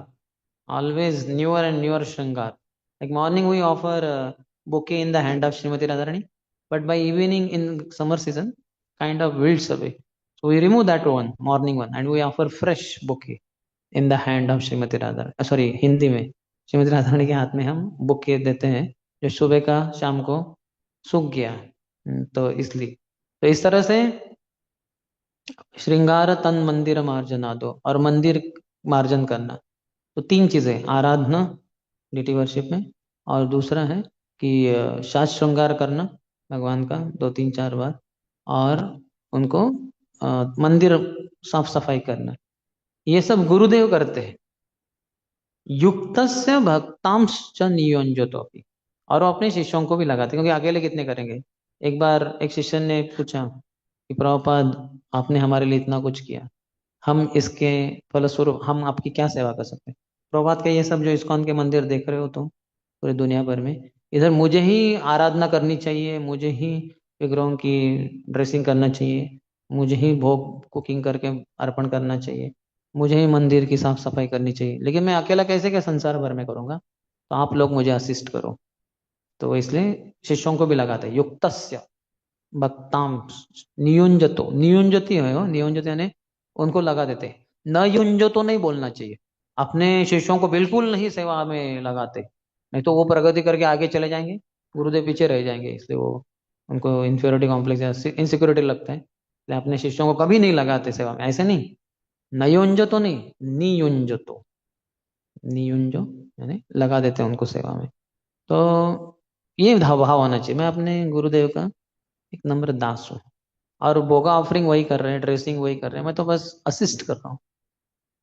always newer and newer shringar. Like morning we offer a bouquet in the hand of Srimati Radharani, but by evening in summer season, kind of wilts away. So we remove that one, morning one, and we offer fresh bouquet in the hand of Shrimati Radha, sorry Hindi में, श्रीमती राधा रानी के हाथ में हम bouquet देते हैं जो सुबह का शाम को सूख गया। तो इसलिए, तो इस तरह से श्रृंगार तन मंदिर मार्जना दो, और मंदिर मार्जन करना। तो तीन चीजें, आराधना डिटी वर्शिप में, और दूसरा है कि साज श्रृंगार करना भगवान का 2 3 4 बार, और उनको मंदिर साफ सफाई करना। ये सब गुरुदेव करते हैं। युक्तस्य भक्तांश्च नियोजतो अपि, और वो अपने शिष्यों को भी लगाते, क्योंकि अकेले कितने करेंगे। एक बार एक शिष्य ने पूछा कि प्रभुपाद, आपने हमारे लिए इतना कुछ किया, हम इसके फलस्वरूप हम आपकी क्या सेवा कर सकते हैं। प्रभुपाद का ये सब जो इस्कॉन के मंदिर देख रहे हो तुम पूरी दुनिया भर में, इधर मुझे ही आराधना करनी चाहिए, मुझे ही विग्रहों की ड्रेसिंग करना चाहिए, मुझे ही भोग कुकिंग करके अर्पण करना चाहिए, मुझे ही मंदिर की साफ सफाई करनी चाहिए, लेकिन मैं अकेला कैसे क्या संसार भर में करूंगा, तो आप लोग मुझे असिस्ट करो। तो इसलिए शिष्यों को भी लगाते हैं। युक्तस्य भक्ताम नियुंजतो, नियुंजति है वो, नियुंजति यानी उनको लगा देते हैं। न युंजतो नहीं बोलना चाहिए, अपने शिष्यों को बिल्कुल नहीं सेवा में लगाते, नहीं तो वो प्रगति करके आगे चले जाएंगे, गुरुदेव पीछे रह जाएंगे, इसलिए वो उनको इंफीरियोरिटी कॉम्प्लेक्स या इनसिक्योरिटी लगता है, इसलिए अपने शिष्यों को कभी नहीं लगाते सेवा में, ऐसे नहीं। नयुंजतो नहीं, नियुंजतो, नियुंजो यानी लगा देते हैं उनको सेवा में। तो ये भाव होना चाहिए, मैं अपने गुरुदेव का एक नम्र दास हूँ, और बोगा ऑफरिंग वही कर रहे हैं, ड्रेसिंग वही कर रहे हैं, मैं तो बस असिस्ट कर रहा हूँ।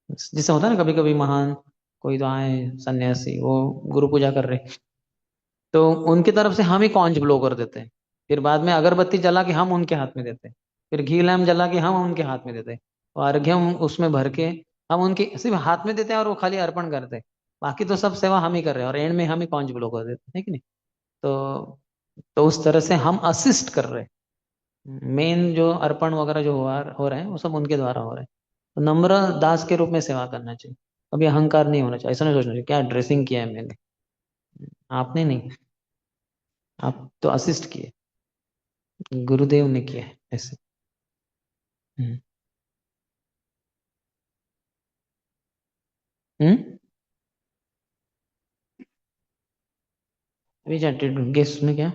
जिससे होता है ना, कभी कभी महान कोई तो आए सन्यासी, वो गुरु पूजा कर रहे हैं, तो उनकी तरफ से हम ही कॉन्ज ब्लो कर देते हैं, फिर बाद में अगरबत्ती जला के हम उनके हाथ में देते हैं, फिर घी लैम्प जला के हम उनके हाथ में देते हैं, और अर्घ्यम उसमें भर के हम उनके सिर्फ हाथ में देते हैं, और वो खाली अर्पण करते हैं, बाकी तो सब सेवा हम ही कर रहे हैं, और एंड में हम ही कॉन्ज ब्लो कर देते हैं कि नहीं। तो उस तरह से हम असिस्ट कर रहे हैं, मेन जो अर्पण वगैरह जो हो रहे हैं वो सब उनके द्वारा हो रहे हैं। तो नम्र दास के रूप में सेवा करना चाहिए, कभी अहंकार नहीं होना चाहिए, ऐसा नहीं सोचना चाहिए क्या ड्रेसिंग किया है मैंने, आपने नहीं, आप तो असिस्ट किए, गुरुदेव ने किया है ऐसे। हम्म। हम्म? रिजेक्टेड गेस में क्या,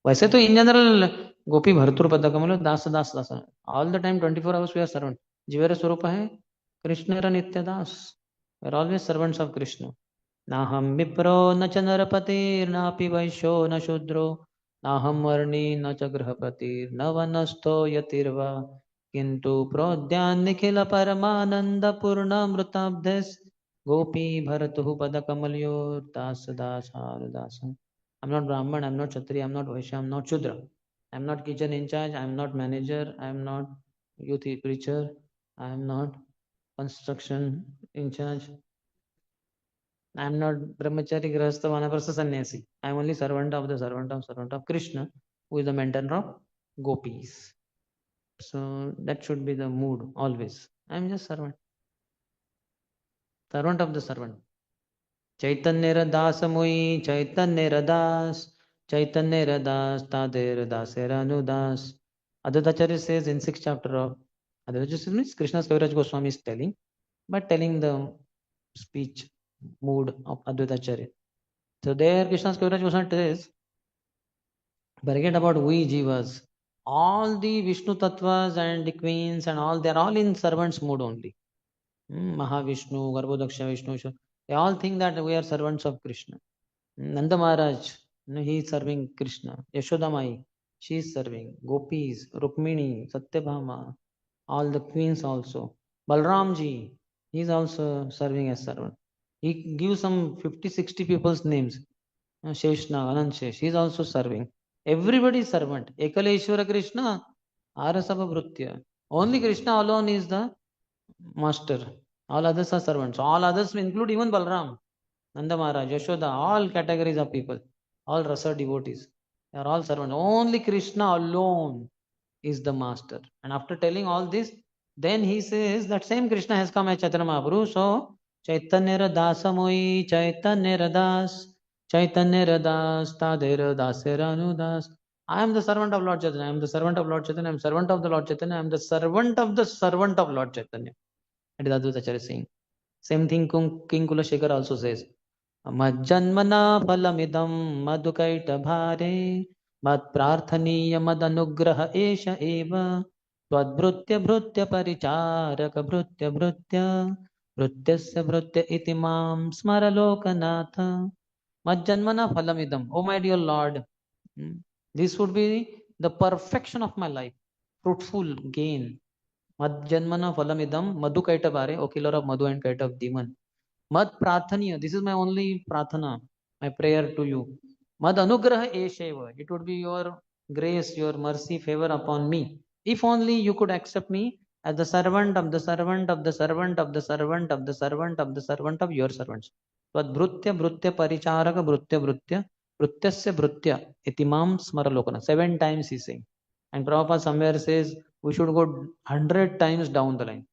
वैसे तो इन जनरल गोपी भर्तुर पद कमल दास दास दास, all the time 24 hours we are servant, जीवेर स्वरूप है कृष्ण नित्य दास, we are always servants of Krishna. नाहं विप्रो न च नरपतिर्नापि वैश्यो न शूद्रो, नाहं वर्णी न च गृहपतिर्न वनस्थो यतिर्वा, किंतु प्रोद्यान निखिल परमानंद पूर्णामृताब्धेस्, गोपी भरतु पदकमलयोर्दास दासानुदास। I'm not Brahman, I'm not Kshatriya, I'm not Vaishya, I'm not Shudra. I'm not kitchen in charge, I'm not manager, I'm not youth preacher, I'm not construction in charge, I'm not brahmachari, grahastha, vanaprastha, sannyasi. I'm only servant of the servant of Krishna, who is the maintainer of gopis. So that should be the mood always. I'm just servant of the servant. चैतन्य रदास मोई चैतन्य रदास, चैतन्य रदास तादेर दासेर अनुदास. Advaitacharya says in 6th chapter of Advaitacharya means Krishna's Kaviraj Goswami is telling, but telling the speech mood of Advaitacharya. So there Krishna's Kaviraj Goswami says, forget about we jivas. All the Vishnu Tattvas and the queens and all, they are all in servants mood only. Mahavishnu, Garbhodaksha Vishnu, they all think that we are servants of Krishna. Nanda Maharaj, he is serving Krishna. Yashoda Mai, she is serving. Gopis, Rukmini, Satyabhama, all the queens also. Balramji, he is also serving as servant. He gives some 50 60 people's names. Sheshna, Anand Shesh, he is also serving. Everybody is servant. Ekaleshwara Krishna, Arasabha Bhrutya. Only Krishna alone is the master. All others are servants. All others include even Balram. Nanda Maharaj, Yashoda, all categories of people, all rasa devotees, they are all servants. Only Krishna alone is the master. And after telling all this, then he says that same Krishna has come as Chaitanya Mahaprabhu. So, Chaitanya Dasa Moi, Chaitanya Das, Chaitanya Das, Tadera Dasera Anudas. I am the servant of Lord Chaitanya. I am the servant of Lord Chaitanya. I am servant of the Lord Chaitanya. I am the servant of the servant of Lord Chaitanya. That is Advaita Acharya saying. Same thing King Kulashekar also says. Majjanmana phalamidam madhukaitavhare mad prarthaniya madanugraha esha eva tvadbhrutya bhrutya paricharaka bhrutya bhrutya bhrutyasya bhrutya iti mam smara lokanatha majjanmana phalamidam. Oh my dear Lord, this would be the perfection of my life, fruitful gain. Majjanmana phalamidam madhu kaitavare, O killer of Madhu and Kaitav demon. Mad Prathaniya, this is my only Prathana, my prayer to you. Mad Anugraha Esheva, it would be your grace, your mercy, favor upon me. If only you could accept me as the servant of the servant of the servant of the servant of the servant of the servant of your servants. Tvad Bhrutya Bhrutya Paricharaka Bhrutya Bhrutya Bhrutyasya Bhrutya Itimam Smaralokana. 7 times he's saying. And Prabhupada somewhere says we should go 100 times down the line.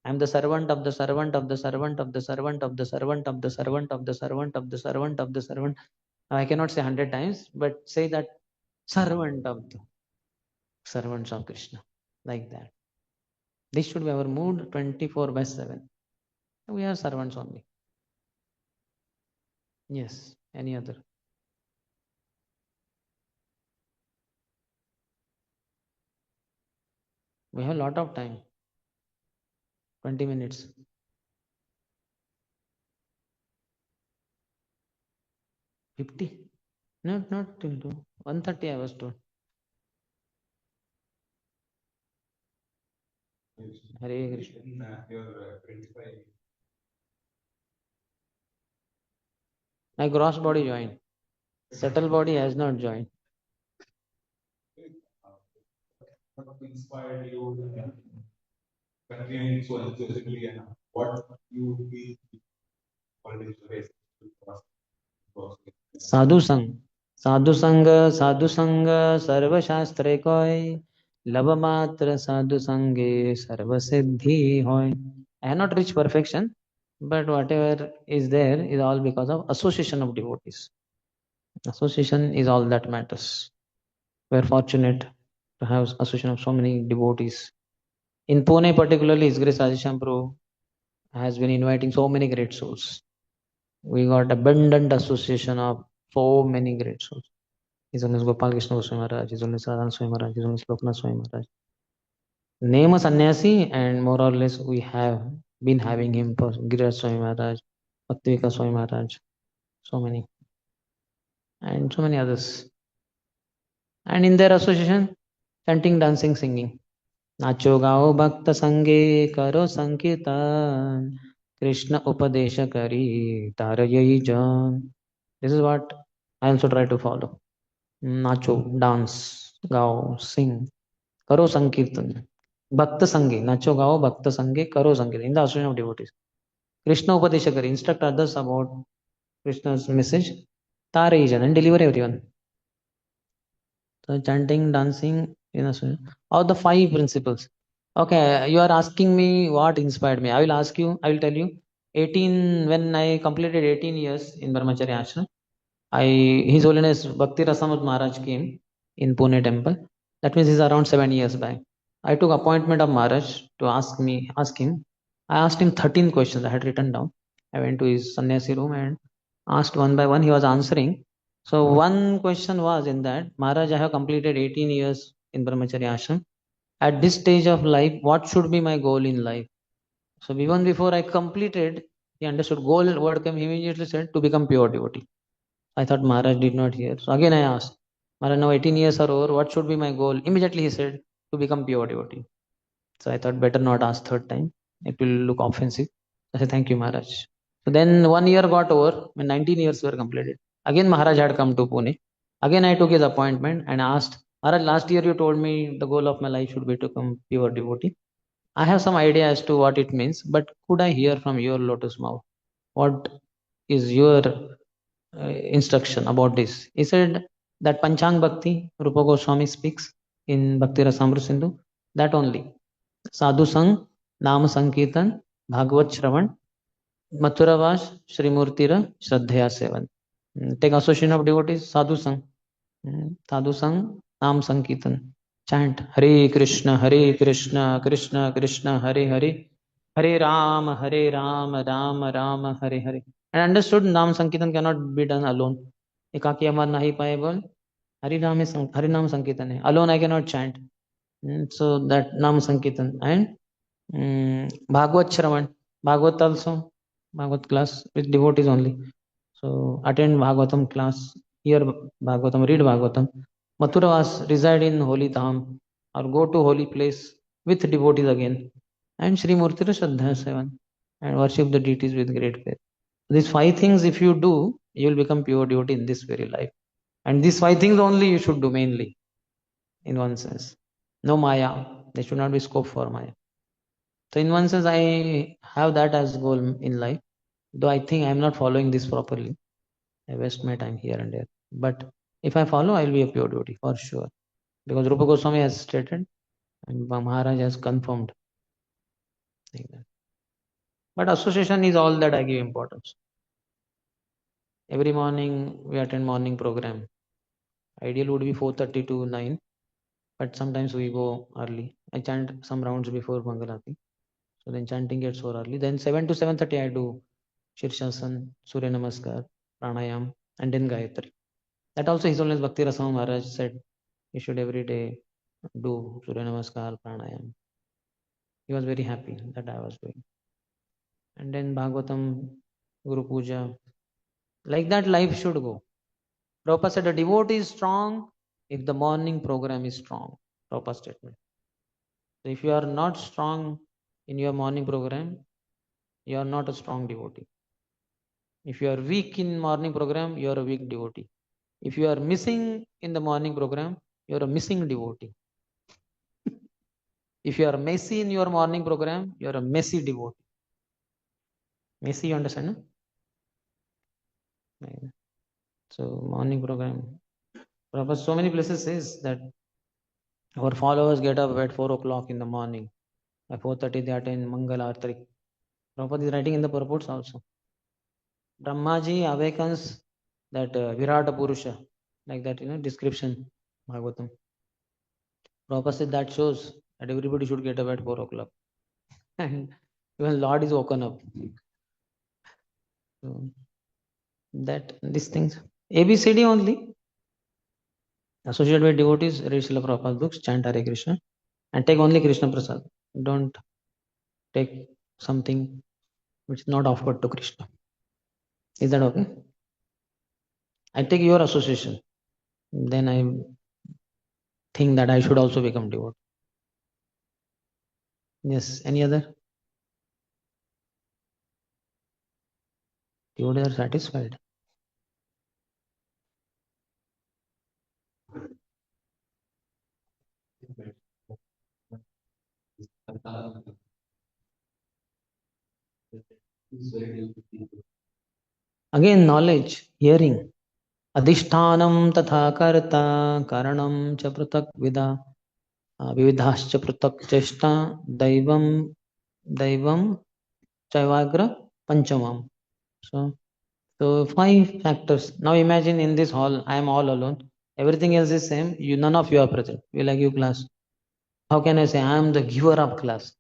I am the servant of the servant of the servant of the servant of the servant of the servant of the servant of the servant of the servant. I cannot say 100 times, but say that servant of the servants of Krishna. Like that. This should be our mood 24/7. We are servants only. Yes. Any other? We have a lot of time. 20 minutes. 50? Not till 2. 1:30 I was told. Hare Krishna. My gross body joined. Subtle body has not joined. What inspired you continuing so enthusiastically and what you feel always face? साधु संग साधु संग साधु संग सर्वशास्त्रे कोय love मात्र साधु संगे सर्व सिद्धि होय. I have not reached perfection, but whatever is there is all because of association of devotees. Association is all that matters. We are fortunate to have association of so many devotees. In Pune particularly, His Grace Radheshyam Prabhu has been inviting so many great souls. We got abundant association of so many great souls. His Holiness Gopal Krishna Goswami Maharaj, His Holiness Radhanath Swami Maharaj, His Holiness Loknath Swami Maharaj. Name a sannyasi and more or less we have been having him for Giriraj Swami Maharaj, Bhaktivika Swami Maharaj, so many. And so many others. And in their association, chanting, dancing, singing. Nacho gao bhakta sange karo sankirtan Krishna upadesha kari tarayayi jan. This is what I also try to follow. Nacho, dance, gao, sing, karo sankirtan. Bhakta sange, nacho gao bhakta sange, karo sankirtan. In the association of devotees. Krishna upadesha kari, instruct others about Krishna's message. Tarayayi jan, and deliver everyone. So chanting, dancing, all the 5 principles. Okay, you are asking me what inspired me. I will ask you, I will tell you. 18, when I completed 18 years in Brahmacharya Ashram, His Holiness Bhakti Rasamut Maharaj came in Pune temple. That means it's around 7 years back. I took appointment of Maharaj to ask him. I asked him 13 questions I had written down. I went to his sannyasi room and asked one by one. He was answering. So one question was in that, Maharaj, I have completed 18 years in Brahmacharya Ashram. At this stage of life, what should be my goal in life? So even before I completed, he understood goal, word came, he immediately said to become pure devotee. I thought Maharaj did not hear. So again I asked, Maharaj, now 18 years are over, what should be my goal? Immediately he said, to become pure devotee. So I thought better not ask third time. It will look offensive. I said, thank you, Maharaj. So then 1 year got over, when 19 years were completed. Again Maharaj had come to Pune. Again I took his appointment and asked, Maharaj, last year you told me the goal of my life should be to become pure devotee. I have some idea as to what it means, but could I hear from your lotus mouth? What is your instruction about this? He said that Panchang Bhakti, Rupa Goswami speaks in Bhakti Rasamrita Sindhu, that only. Sadhu Sang, Nama Sankirtan, Bhagavad Shravan, Mathuravas, Srimurtira, Shraddhaya Sevan. Take association of devotees, Sadhu Sang. Sadhu Sang, Nam Sankirtan. Chant Hare Krishna, Krishna Krishna, Hare Hare, Hare Ram, Ram Ram, Hare Hare. And understood, Nam Sankirtan cannot be done alone. Ekaki Amar Nahi Paye Bol. Hari Nam Sankirtan hai. Alone I cannot chant. So that Nam Sankirtan. And Bhagavad Shravan. Bhagavad also. Bhagavad class with devotees only. So attend Bhagavatam class. Hear Bhagavatam. Read Bhagavatam. Mathuravas reside in holy Dham or go to holy place with devotees again. And Sri Murtira Shraddha Sevan and worship the deities with great faith. These five things, if you do, you will become pure devotee in this very life. And these five things only you should do mainly, in one sense. No Maya. There should not be scope for Maya. So in one sense, I have that as goal in life. Though I think I am not following this properly. I waste my time here and there. But if I follow, I will be a pure devotee for sure. Because Rupa Goswami has stated and Maharaj has confirmed. Like that. But association is all that I give importance. Every morning we attend morning program. Ideal would be 4:30 to 9, but sometimes we go early. I chant some rounds before Mangalati. So then chanting gets so early. Then 7 to 7:30 I do Shirshasan, Surya Namaskar, Pranayam, and then Gayatri. That also His Holiness Bhakti Rasam Maharaj said you should every day do Surya Namaskar, Pranayam. He was very happy that I was doing. And then Bhagavatam, Guru Puja. Like that life should go. Prabhupada said a devotee is strong if the morning program is strong. Prabhupada statement. So if you are not strong in your morning program, you are not a strong devotee. If you are weak in morning program, you are a weak devotee. If you are missing in the morning program, you are a missing devotee. If you are messy in your morning program, you are a messy devotee. Messy, you understand? No? So morning program. Prabhupada so many places says that our followers get up at 4 o'clock in the morning. By 4:30 they attend Mangal Artari. Prabhupada is writing in the purports also. Brahmaji awakens that Virata Purusha, like that, description, Bhagavatam. Prabhupada said that shows that everybody should get up at 4 o'clock. And even Lord is woken up. So that, these things. ABCD only. Associated with devotees, read Srila Prabhupada's books, chant Hare Krishna, and take only Krishna Prasad. Don't take something which is not offered to Krishna. Is that okay? I take your association. Then I think that I should also become devotee. Yes, any other? Devotees are satisfied. Again, knowledge, hearing. Adhishtanam tatha karta karanam cha pratak vida vividhascha pratak cheshta daivam chaivagra panchamam. So five factors. Now imagine in this hall, I am all alone. Everything else is same. None of you are present. Will I give class? How can I say I am the giver of class?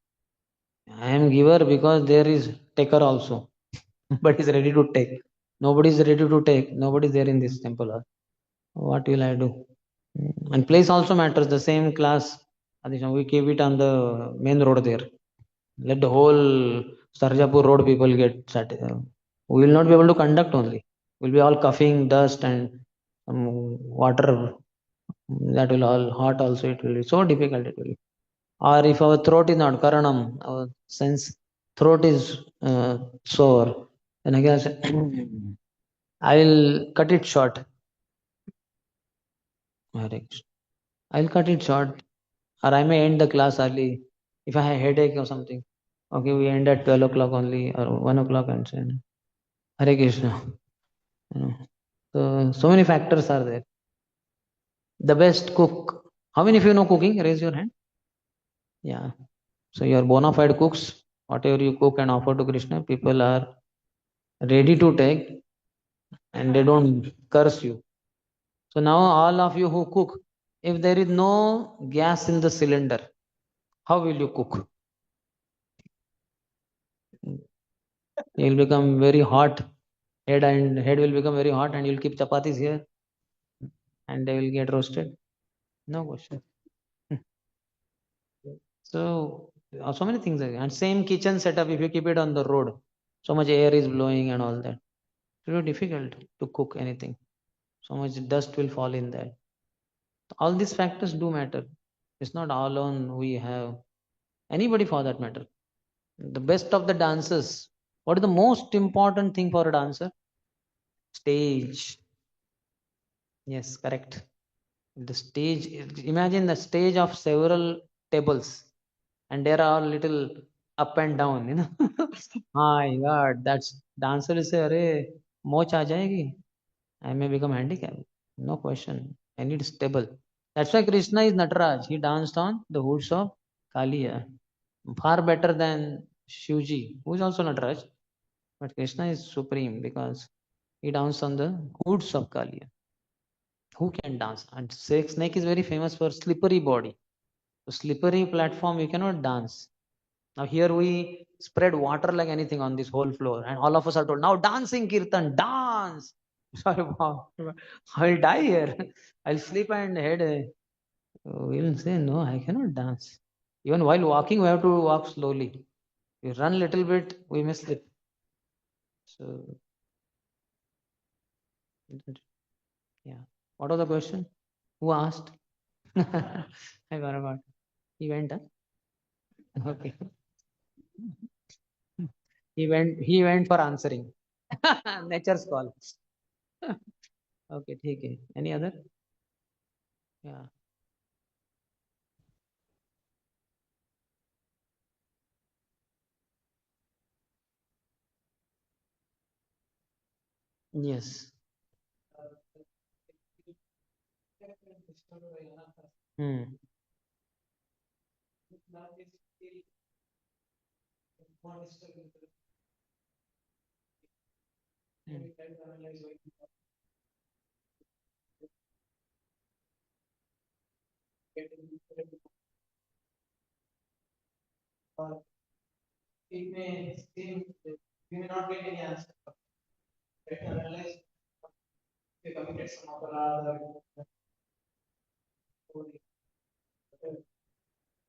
I am giver because there is taker also, but is ready to take. Nobody is ready to take. Nobody is there in this temple. What will I do? And place also matters. The same class, we keep it on the main road there. Let the whole Sarjapur road people get satisfied. We will not be able to conduct only. We'll be all coughing, dust, and water. That will all hot also. It will be so difficult. It will be. Or if our throat is not karanam, our sense throat is sore, then again I'll cut it short. I'll cut it short, or I may end the class early if I have headache or something. Okay, we end at 12 o'clock only or 1 o'clock and so on. Hare Krishna. You know. So many factors are there. The best cook. How many of you know cooking? Raise your hand. Yeah. So you are bona fide cooks. Whatever you cook and offer to Krishna, people are ready to take and they don't curse you. So now all of you who cook, if there is no gas in the cylinder, how will you cook? You'll become very hot. Head will become very hot, and you'll keep chapatis here, and they will get roasted. No question. So, so many things. And same kitchen setup, if you keep it on the road, so much air is blowing and all that. It's very difficult to cook anything. So much dust will fall in there. All these factors do matter. It's not all alone we have anybody for that matter. The best of the dancers. What is the most important thing for a dancer? Stage. Yes, correct. The stage. Imagine the stage of several tables, and there are little up and down. My God, that's dancer will say, "अरे मोच आ जाएगी. I may become handicapped." No question. I need stable. That's why Krishna is Nataraj. He danced on the hoods of Kaliya. Far better than Shivji, who is also Nataraj. But Krishna is supreme because he danced on the hoods of Kaliya. Who can dance? And snake is very famous for slippery body. So slippery platform, you cannot dance. Now here we spread water like anything on this whole floor, and all of us are told, now dancing Kirtan, dance. Sorry, wow. I'll die here. I'll sleep and head. We'll say, no, I cannot dance. Even while walking, we have to walk slowly. We run little bit, we may slip. So, yeah. What was the question? Who asked? I forgot. He went, huh? Okay. He went for answering. Nature's call. Okay, ठीक है. Any other? Yeah. Yes. Hmm.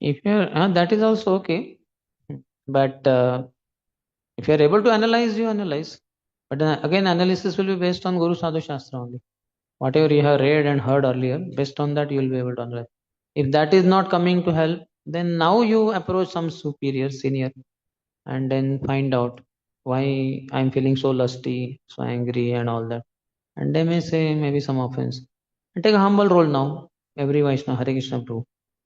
If you're, that is also okay. But if you're able to analyze, you analyze. But again, analysis will be based on Guru Sadhu Shastra only. Whatever you have read and heard earlier, based on that, you will be able to analyze. If that is not coming to help, then now you approach some superior, senior, and then find out why I'm feeling so lusty, so angry, and all that. And they may say maybe some offense. And take a humble role now. Every Vaishnava, Hare Krishna Prabhu,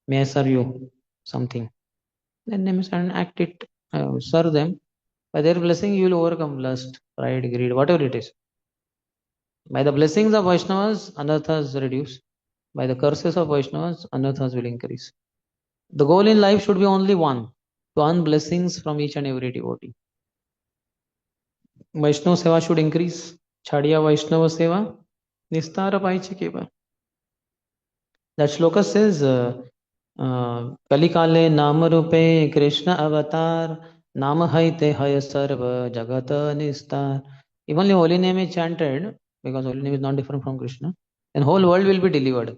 may I serve you something? Then they may say and act it, serve them. By their blessing, you will overcome lust, pride, greed, whatever it is. By the blessings of Vaishnavas, anarthas reduce. By the curses of Vaishnavas, anarthas will increase. The goal in life should be only one, to earn blessings from each and every devotee. Vaishnava Seva should increase. Chadiya Vaishnava Seva, Nistara Paichikeva. That shloka says, Kalikale Namarupe Krishna Avatar, Nama Haite Haya Sarva Jagata Nistar. If only holy name is chanted, because holy name is not different from Krishna, then whole world will be delivered.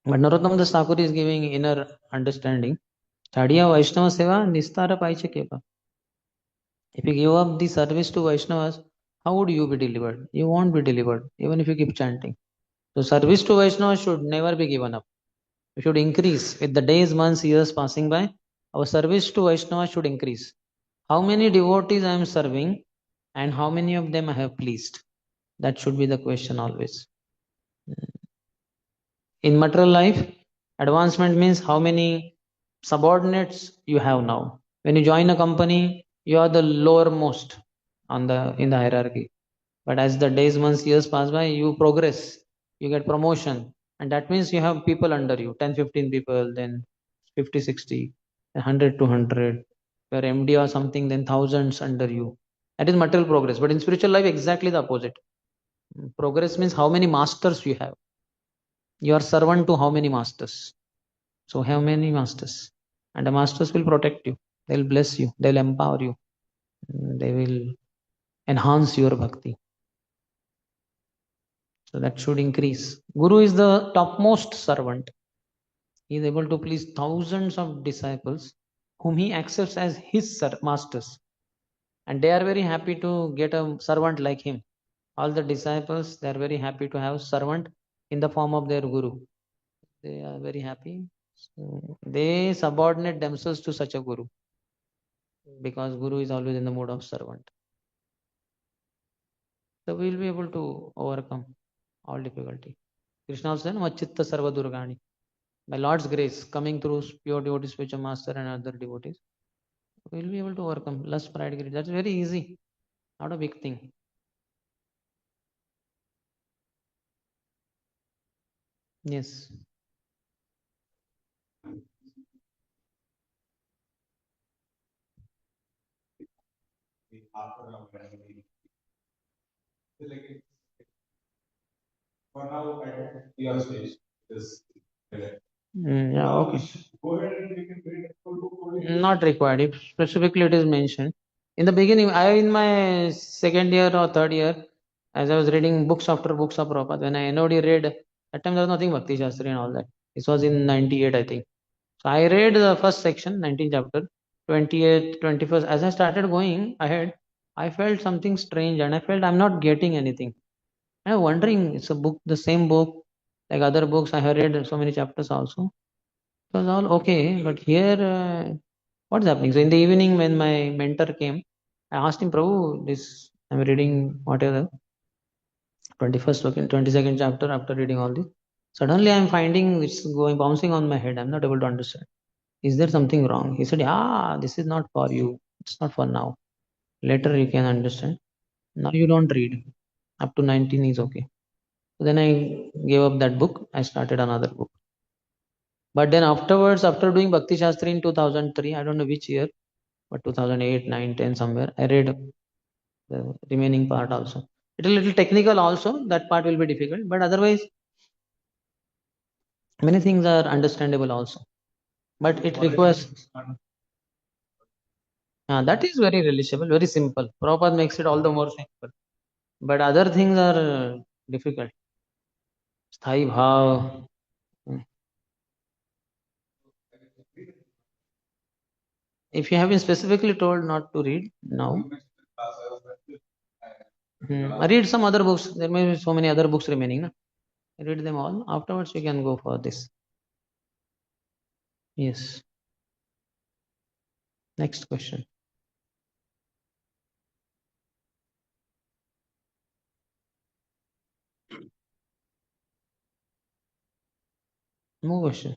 But Narottam Das Thakur is giving inner understanding. Chadiya Vaishnava Seva Nistara Paichakeva. If you give up the service to Vaishnavas, how would you be delivered? You won't be delivered, even if you keep chanting. So service to Vaishnavas should never be given up. It should increase with the days, months, years passing by. Our service to Vaishnava should increase. How many devotees I am serving and how many of them I have pleased? That should be the question always. In material life, advancement means how many subordinates you have now. When you join a company, you are the lowermost in the hierarchy. But as the days, months, years pass by, you progress, you get promotion, and that means you have people under you, 10, 15 people, then 50, 60, 100, 200. You're MD or something, then thousands under you. That is material progress. But in spiritual life, exactly the opposite. Progress means how many masters you have. You are servant to how many masters. So how many masters? And the masters will protect you. They'll bless you. They'll empower you. They will enhance your bhakti. So that should increase. Guru is the topmost servant. He is able to please thousands of disciples whom he accepts as his masters. And they are very happy to get a servant like him. All the disciples, they are very happy to have servant in the form of their guru. They are very happy. So they subordinate themselves to such a guru because guru is always in the mood of servant. So we will be able to overcome all difficulty. Krishna said, Machitta Sarva Durgani. By Lord's grace, coming through pure devotees, spiritual master, and other devotees, we will be able to overcome lust, pride, greed. That's very easy, not a big thing. Yes. After now, like for now, at your stage, this. Yeah, Now, okay. go ahead and we can create a full book for you. Not required. If specifically it is mentioned. In the beginning, I in my second year or third year, as I was reading books after books of Prabhupada, when I already read, that time there was nothing Bhakti Shastri and all that. This was in 98, I think. So I read the first section, 19th chapter, 28th, 21st. As I started going ahead, I felt something strange and I felt I'm not getting anything. I'm wondering, it's a book, the same book, like other books I have read so many chapters also. It was all okay, but here, what's happening? So in the evening, when my mentor came, I asked him, Prabhu, this I'm reading whatever 21st, okay, 22nd chapter. After reading all this, suddenly I'm finding it's going bouncing on my head. I'm not able to understand. Is there something wrong? He said, yeah, this is not for you. It's not for now. Later you can understand. Now you don't read. Up to 19 is okay. So then I gave up that book. I started another book. But then afterwards, after doing Bhakti Shastri in 2003, I don't know which year, but 2008, 9, 10 somewhere, I read the remaining part also. It's a little technical also. That part will be difficult. But otherwise, many things are understandable also. But it requires, that is very relatable, very simple. Prabhupada makes it all the more simple. But other things are difficult. Sthai bhav. If you have been specifically told not to read now, read some other books. There may be so many other books remaining. Na? Read them all. Afterwards, you can go for this. Yes. Next question. No question.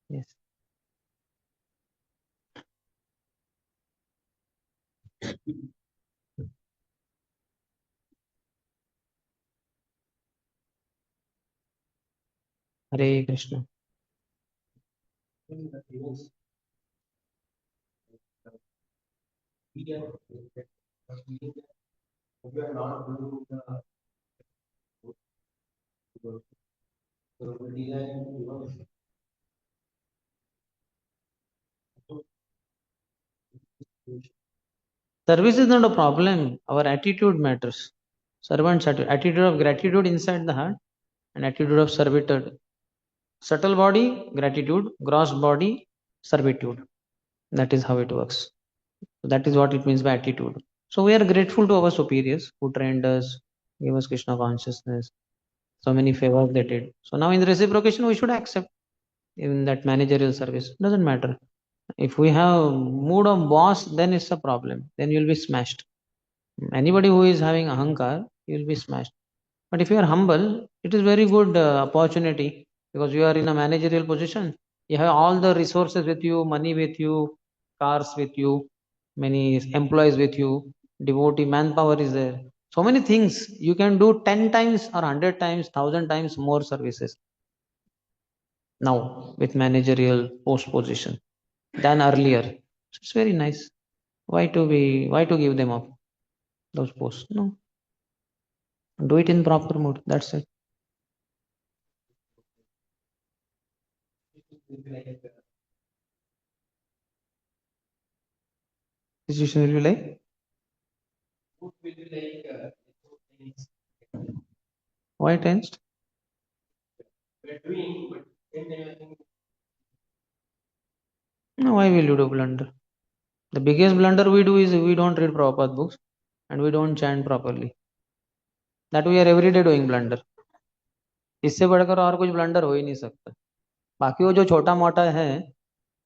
Yes. Hare Krishna. Service is not a problem. Our attitude matters. Servant's attitude of gratitude inside the heart and attitude of servitude. Subtle body, gratitude. Gross body, servitude. That is how it works. So that is what it means by attitude. So we are grateful to our superiors who trained us, gave us Krishna consciousness, so many favors they did. So now in the reciprocation, we should accept in that managerial service. Doesn't matter. If we have mood of boss, then it's a problem. Then you'll be smashed. Anybody who is having ahankar, you'll be smashed. But if you are humble, it is very good opportunity because you are in a managerial position. You have all the resources with you, money with you, cars with you, many employees with you, devotee manpower is there. So many things you can do 10 times or 100 times, 1000 times more services now with managerial post position than earlier. So it's very nice. Why to give them up those posts? No, do it in proper mood. That's it. Situation will be like? Would be like Why tensed? we're doing, but then I think No, why will you do blunder? The biggest blunder we do is we don't read Prabhupada books and we don't chant properly. That we are every day doing blunder. इससे बढ़कर और कुछ blunder हो ही नहीं सकता. बाकी वो जो छोटा मोटा है,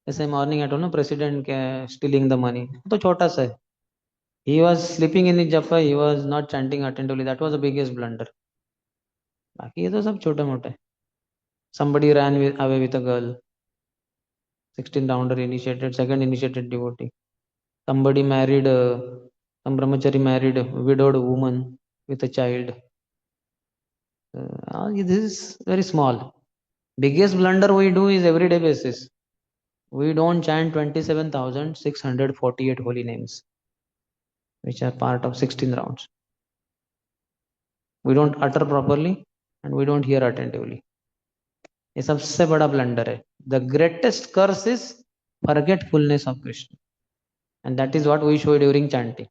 जैसे मॉर्निंग एटो ना प्रेसिडेंट के स्टीलिंग द मनी, तो छोटा सा है. He was sleeping in his japa, he was not chanting attentively. That was the biggest blunder. बाकी ये तो सब छोटे मोटे. Somebody ran away with a girl. 16 rounder initiated, second initiated devotee. Somebody married, some brahmachari married a widowed woman with a child. This is very small. Biggest blunder we do is everyday basis. We don't chant 27,648 holy names, which are part of 16 rounds. We don't utter properly and we don't hear attentively. ये सबसे बड़ा blunder है. The greatest curse is forgetfulness of Krishna, and that is what we show during chanting.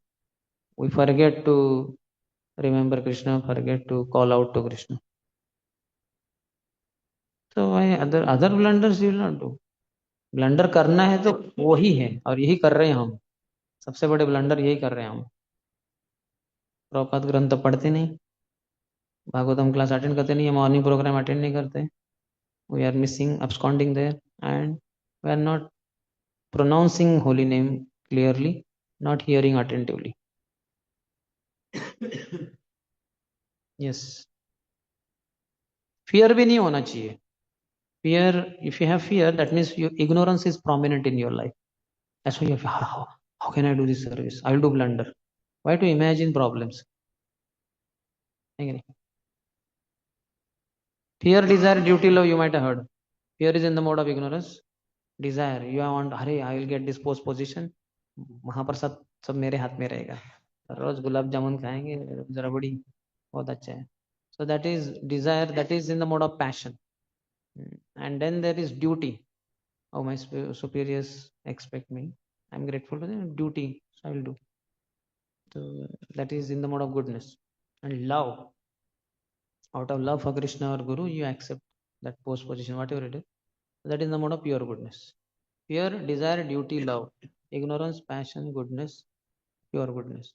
We forget to remember Krishna, forget to call out to Krishna. So why other blunders you will not do? Blunder करना है तो वही है और यही कर रहे हैं हम. सबसे बड़े ब्लंडर यही कर रहे हैं हम. प्रभुपाद ग्रंथ पढ़ते नहीं, भागवतम क्लास अटेंड करते नहीं, मॉर्निंग प्रोग्राम अटेंड नहीं करते. We are missing, absconding there, and we are not pronouncing holy name clearly, not hearing attentively. Yes. Fear भी नहीं होना चाहिए. Fear, if you have fear, that means your ignorance is prominent in your life. That's why you have, how can I do this service? I will do blunder. Why to imagine problems? Fear, desire, duty, love, you might have heard. Fear is in the mode of ignorance. Desire, you want, अरे I will get this post position. महाप्रसाद सब मेरे हाथ में रहेगा. रोज गुलाब जामुन खाएंगे, रबड़ी, बहुत अच्छा है. So that is desire, that is in the mode of passion. And then there is duty. Oh, my superiors expect me. I'm grateful to them. Duty, so I will do. So that is in the mode of goodness. And love. Out of love for Krishna or Guru, you accept that post position, whatever it is. That is the mode of pure goodness. Fear, desire, duty, love. Ignorance, passion, goodness, pure goodness.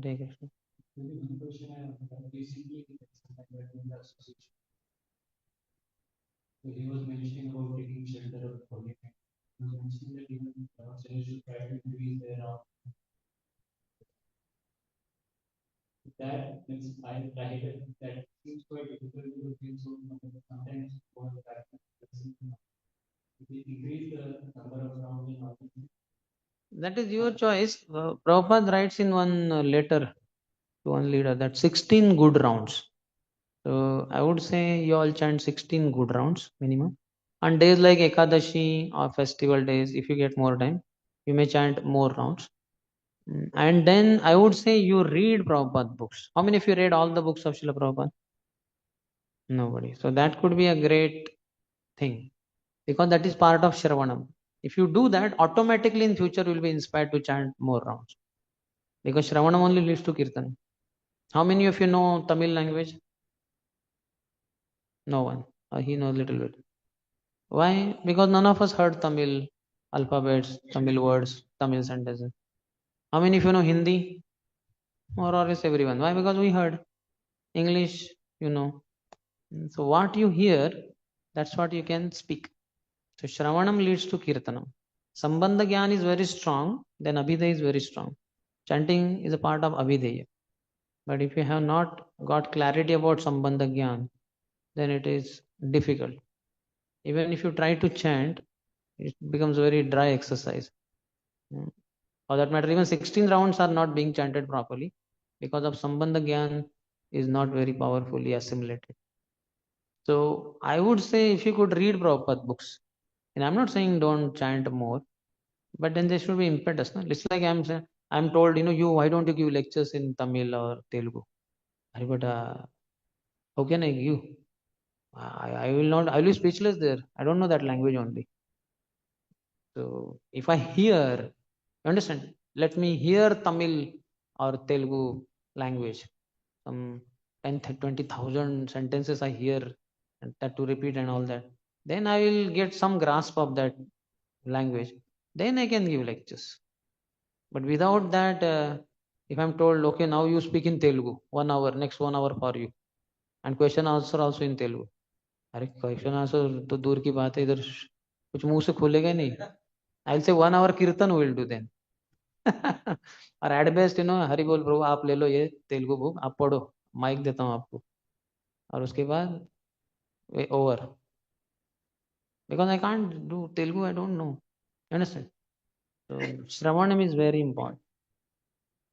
Hare Krishna. basically in the association. So he was mentioning about taking shelter of the holy name. He was mentioning that even should try to increase their that means I tried it. That seems quite difficult to do so sometimes for that if we increase the number of rounds in all That is your choice. Prabhupada writes in one letter to one leader that 16 good rounds. So I would say you all chant 16 good rounds minimum. On days like Ekadashi or festival days, if you get more time, you may chant more rounds. And then I would say you read Prabhupada books. How many of you read all the books of Srila Prabhupada? Nobody. So that could be a great thing because that is part of Shravanam. If you do that, automatically in future you will be inspired to chant more rounds. Because Shravanam only leads to Kirtan. How many of you know Tamil language? No one. He knows little bit. Why? Because none of us heard Tamil alphabets, Tamil words, Tamil sentences. How many of you know Hindi? More or less everyone. Why? Because we heard English, you know. So what you hear, that's what you can speak. So Shravanam leads to Kirtanam. Sambandha Gyan is very strong, then Abhideya is very strong. Chanting is a part of Abhideya. But if you have not got clarity about Sambandha Gyan, then it is difficult. Even if you try to chant, it becomes a very dry exercise. For that matter, even 16 rounds are not being chanted properly because of Sambandha Gyan is not very powerfully assimilated. So I would say if you could read Prabhupada books, and I'm not saying don't chant more, but then there should be impetus. No? It's like I'm saying, I'm told, you why don't you give lectures in Tamil or Telugu? But how can I give? I will not, I will be speechless there. I don't know that language only. So if I hear, you understand, let me hear Tamil or Telugu language, some 10, 20,000 sentences I hear and that to repeat and all that. Then I will get some grasp of that language. Then I can give lectures. But without that, if I'm told, okay, now you speak in Telugu, 1 hour, next 1 hour for you, and question answer also in Telugu. अरे question answer तो दूर की बात है, इधर कुछ मुंह से खुलेगा नहीं. आई से 1 hour कीर्तन विल डू देन. और एट बेस्ट हरि बोल प्रभु आप ले लो ये तेलुगु बुक, आप पढ़ो, माइक देता हूँ आपको, और उसके बाद over. Because I can't do Telugu, I don't know. Understand? So Shravanam is very important.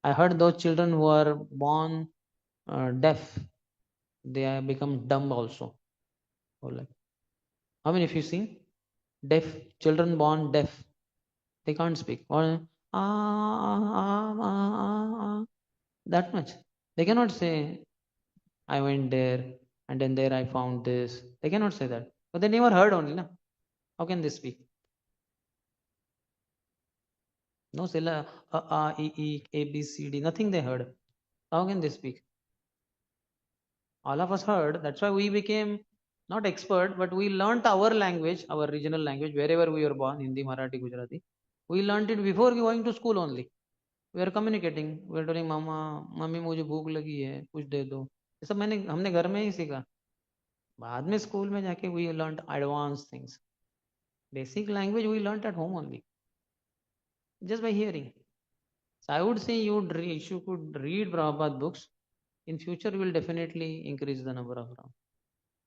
I heard those children who are born deaf, they have become dumb also. Or like, how many of you seen deaf children born deaf? They can't speak. Or that much. They cannot say, I went there and then there I found this. They cannot say that. But they never heard only. Na? How can they speak? No, Sila, A, B, C, D, nothing they heard. How can they speak? All of us heard. That's why we became not expert, but we learnt our language, our regional language, wherever we were born, Hindi, Marathi, Gujarati. We learnt it before going to school only. We are communicating. We are telling mama mummy मुझे भूख लगी है, कुछ दे दो. ये सब हमने घर में ही सीखा. बाद में स्कूल में जाके we learnt advanced things. Basic language we learnt at home only, just by hearing. So I would say if you could read Prabhupada books, in future you will definitely increase the number of rounds.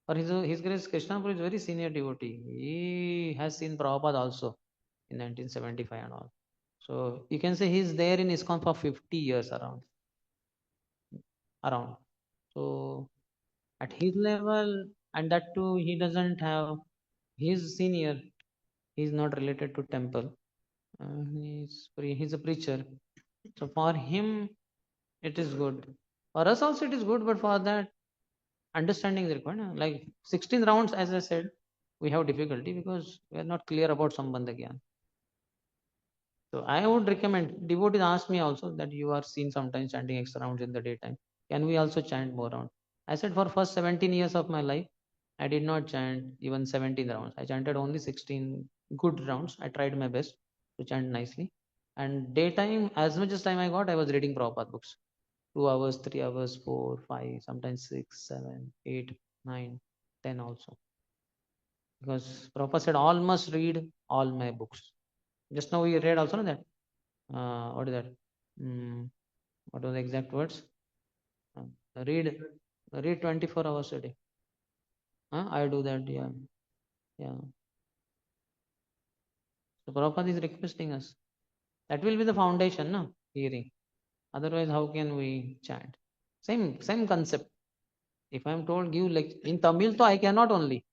Or his Grace Krishnapur is very senior devotee. He has seen Prabhupada also in 1975 and all. So you can say he's there in ISKCON for 50 years around. So at his level, and that too, he doesn't have, he's senior. He's not related to temple. He's a preacher. So for him, it is good. For us also it is good, but for that, understanding is required. Like 16 rounds, as I said, we have difficulty because we are not clear about Sambandha Gyan. So I would recommend, devotees ask me also that you are seen sometimes chanting extra rounds in the daytime. Can we also chant more rounds? I said for first 17 years of my life, I did not chant even 17 rounds. I chanted only 16 good rounds. I tried my best to chant nicely. And daytime, as much as time I got, I was reading Prabhupada books. 2 hours, 3 hours, 4, 5, sometimes 6, 7, 8, 9, 10 also. Because Prabhupada said, all must read all my books. Just now we read also that. What is that? What was the exact words? Read 24 hours a day. I do that, yeah. So Prabhupada is requesting us. That will be the foundation, no? Hearing. Otherwise, how can we chant? Same concept. If I am told give like in Tamil, so I cannot only.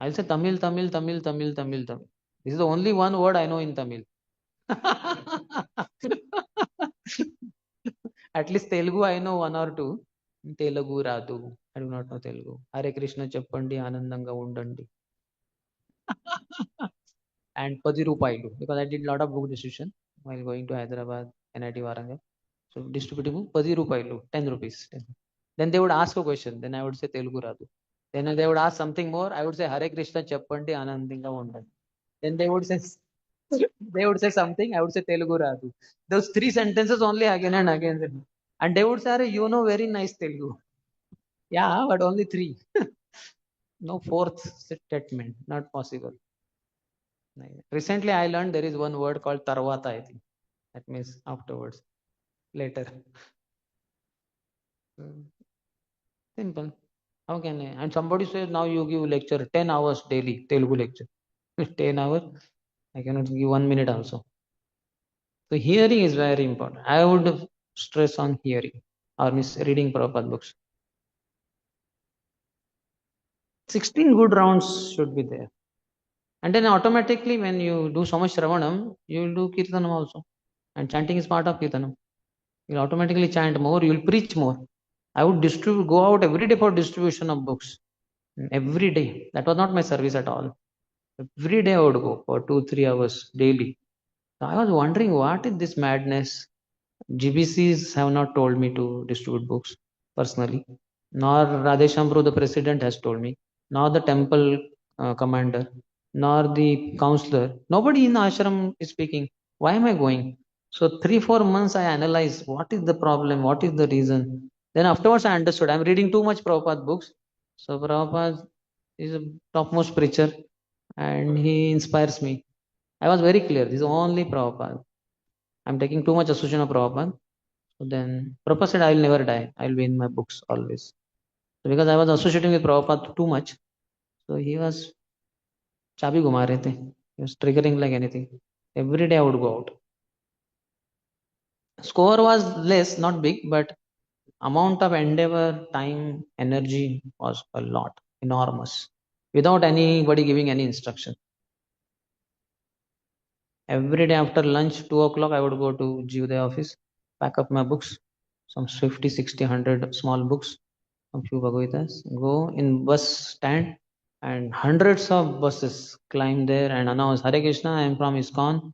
I'll say Tamil, Tamil, Tamil, Tamil, Tamil, Tamil. This is the only one word I know in Tamil. At least Telugu I know one or two. Telugu Radu. I do not know Telugu. Hare Krishna Chappandi Anandanga Undandi. And 10 రూపాయలు, because I did lot of book distribution while going to Hyderabad, NIT Warangal. So distributing book 10 రూపాయలు, 10 rupees. Then they would ask a question. Then I would say Telugu Radu. Then they would ask something more. I would say Hare Krishna Chappandi Anandanga Undandi. Then they would say something. I would say Telugu Radu. Those three sentences only again and again. And they would say, "Arey, you know very nice Telugu." Yeah, but only three. No fourth statement. Not possible. Recently, I learned there is one word called Tarvata, I think. That means afterwards, later. Simple. How can I? And somebody says now you give lecture 10 hours daily, Telugu lecture. 10 hours? I cannot give 1 minute also. So hearing is very important. I would stress on hearing or reading Prabhupada books. 16 good rounds should be there. And then automatically when you do so much Shravanam, you will do Kirtanam also. And chanting is part of Kirtanam. You'll automatically chant more, you'll preach more. I would go out every day for distribution of books. every day. That was not my service at all. Every day I would go for 2 3 hours daily. So I was wondering, what is this madness? GBCs have not told me to distribute books personally, nor Radheshamprabhu, the president, has told me, nor the temple commander, nor the counselor. Nobody in the ashram is speaking. Why am I going? So 3 4 months I analyzed what is the problem, what is the reason. Then afterwards I understood. I'm reading too much Prabhupada books. So Prabhupada is a topmost preacher and he inspires me. I was very clear. This is only Prabhupada. I'm taking too much association of Prabhupada. So then Prabhupada said, I will never die. I will be in my books always. So because I was associating with Prabhupada too much, so he was चाबी घुमा रहे थे. He was triggering like anything. Every day I would go out. Score was less, not big, but amount of endeavor, time, energy was a lot, enormous, without anybody giving any instruction. Every day after lunch, 2 o'clock, I would go to Jivde office, pack up my books, some 50, 60, 100 small books, some few Bhagavatas, go in bus stand, and hundreds of buses climb there and announce, Hare Krishna, I am from ISKCON,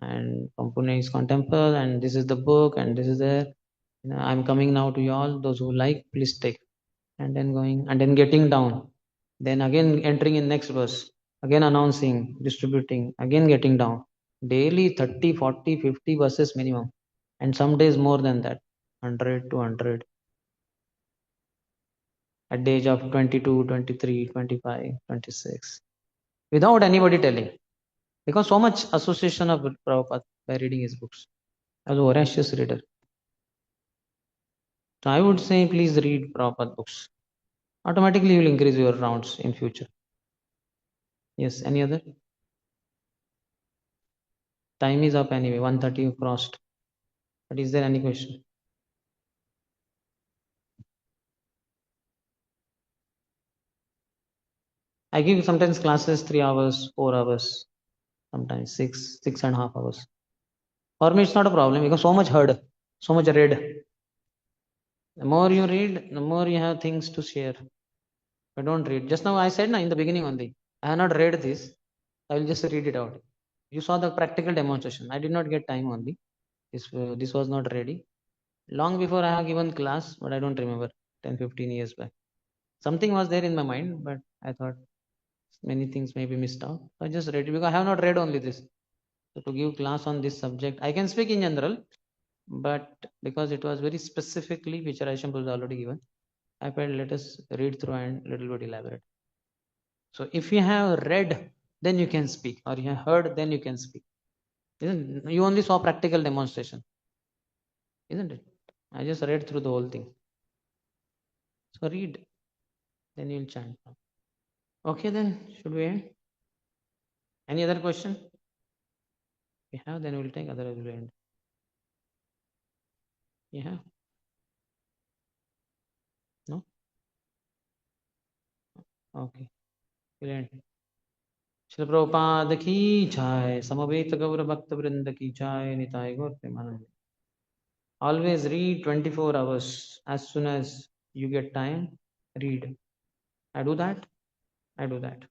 and from Pune ISKCON temple, and this is the book, and this is there. I'm coming now to you all. Those who like, please take. And then going, and then getting down. Then again entering in next bus, again announcing, distributing, again getting down. Daily 30, 40, 50 buses minimum. And some days more than that, 100, 200. At the age of 22, 23, 25, 26. Without anybody telling. Because so much association of Prabhupada by reading his books. I was a voracious reader. So I would say please read Prabhupada books. Automatically you will increase your rounds in future. Yes, any other? Time is up anyway, 1:30 crossed. But is there any question? I give sometimes classes 3 hours, 4 hours, sometimes 6.5 hours. For me, it's not a problem because so much heard, so much read. The more you read, the more you have things to share. I don't read. Just now I said in the beginning only, I have not read this. I will just read it out. You saw the practical demonstration. I did not get time only. This was not ready. Long before I have given class, but I don't remember. 10, 15 years back. Something was there in my mind, but I thought many things may be missed out. I just read it because I have not read only this. So to give class on this subject, I can speak in general, but because it was very specifically which Raisham was already given, I felt let us read through and little bit elaborate. So if you have read, then you can speak, or you have heard, then you can speak. Isn't you only saw practical demonstration, isn't it? I just read through the whole thing. So read, then you'll chant. Okay, then should we end? Any other question? We have, then we'll take. Otherwise, we'll end. Yeah. No. Okay. We'll end. Shri Prabhupada ki jai, Samaveta Gaura Bhakta Vrinda ki jai, Nitai Gaur Premanand. Always read 24 hours. As soon as you get time, read. I do that. I do that.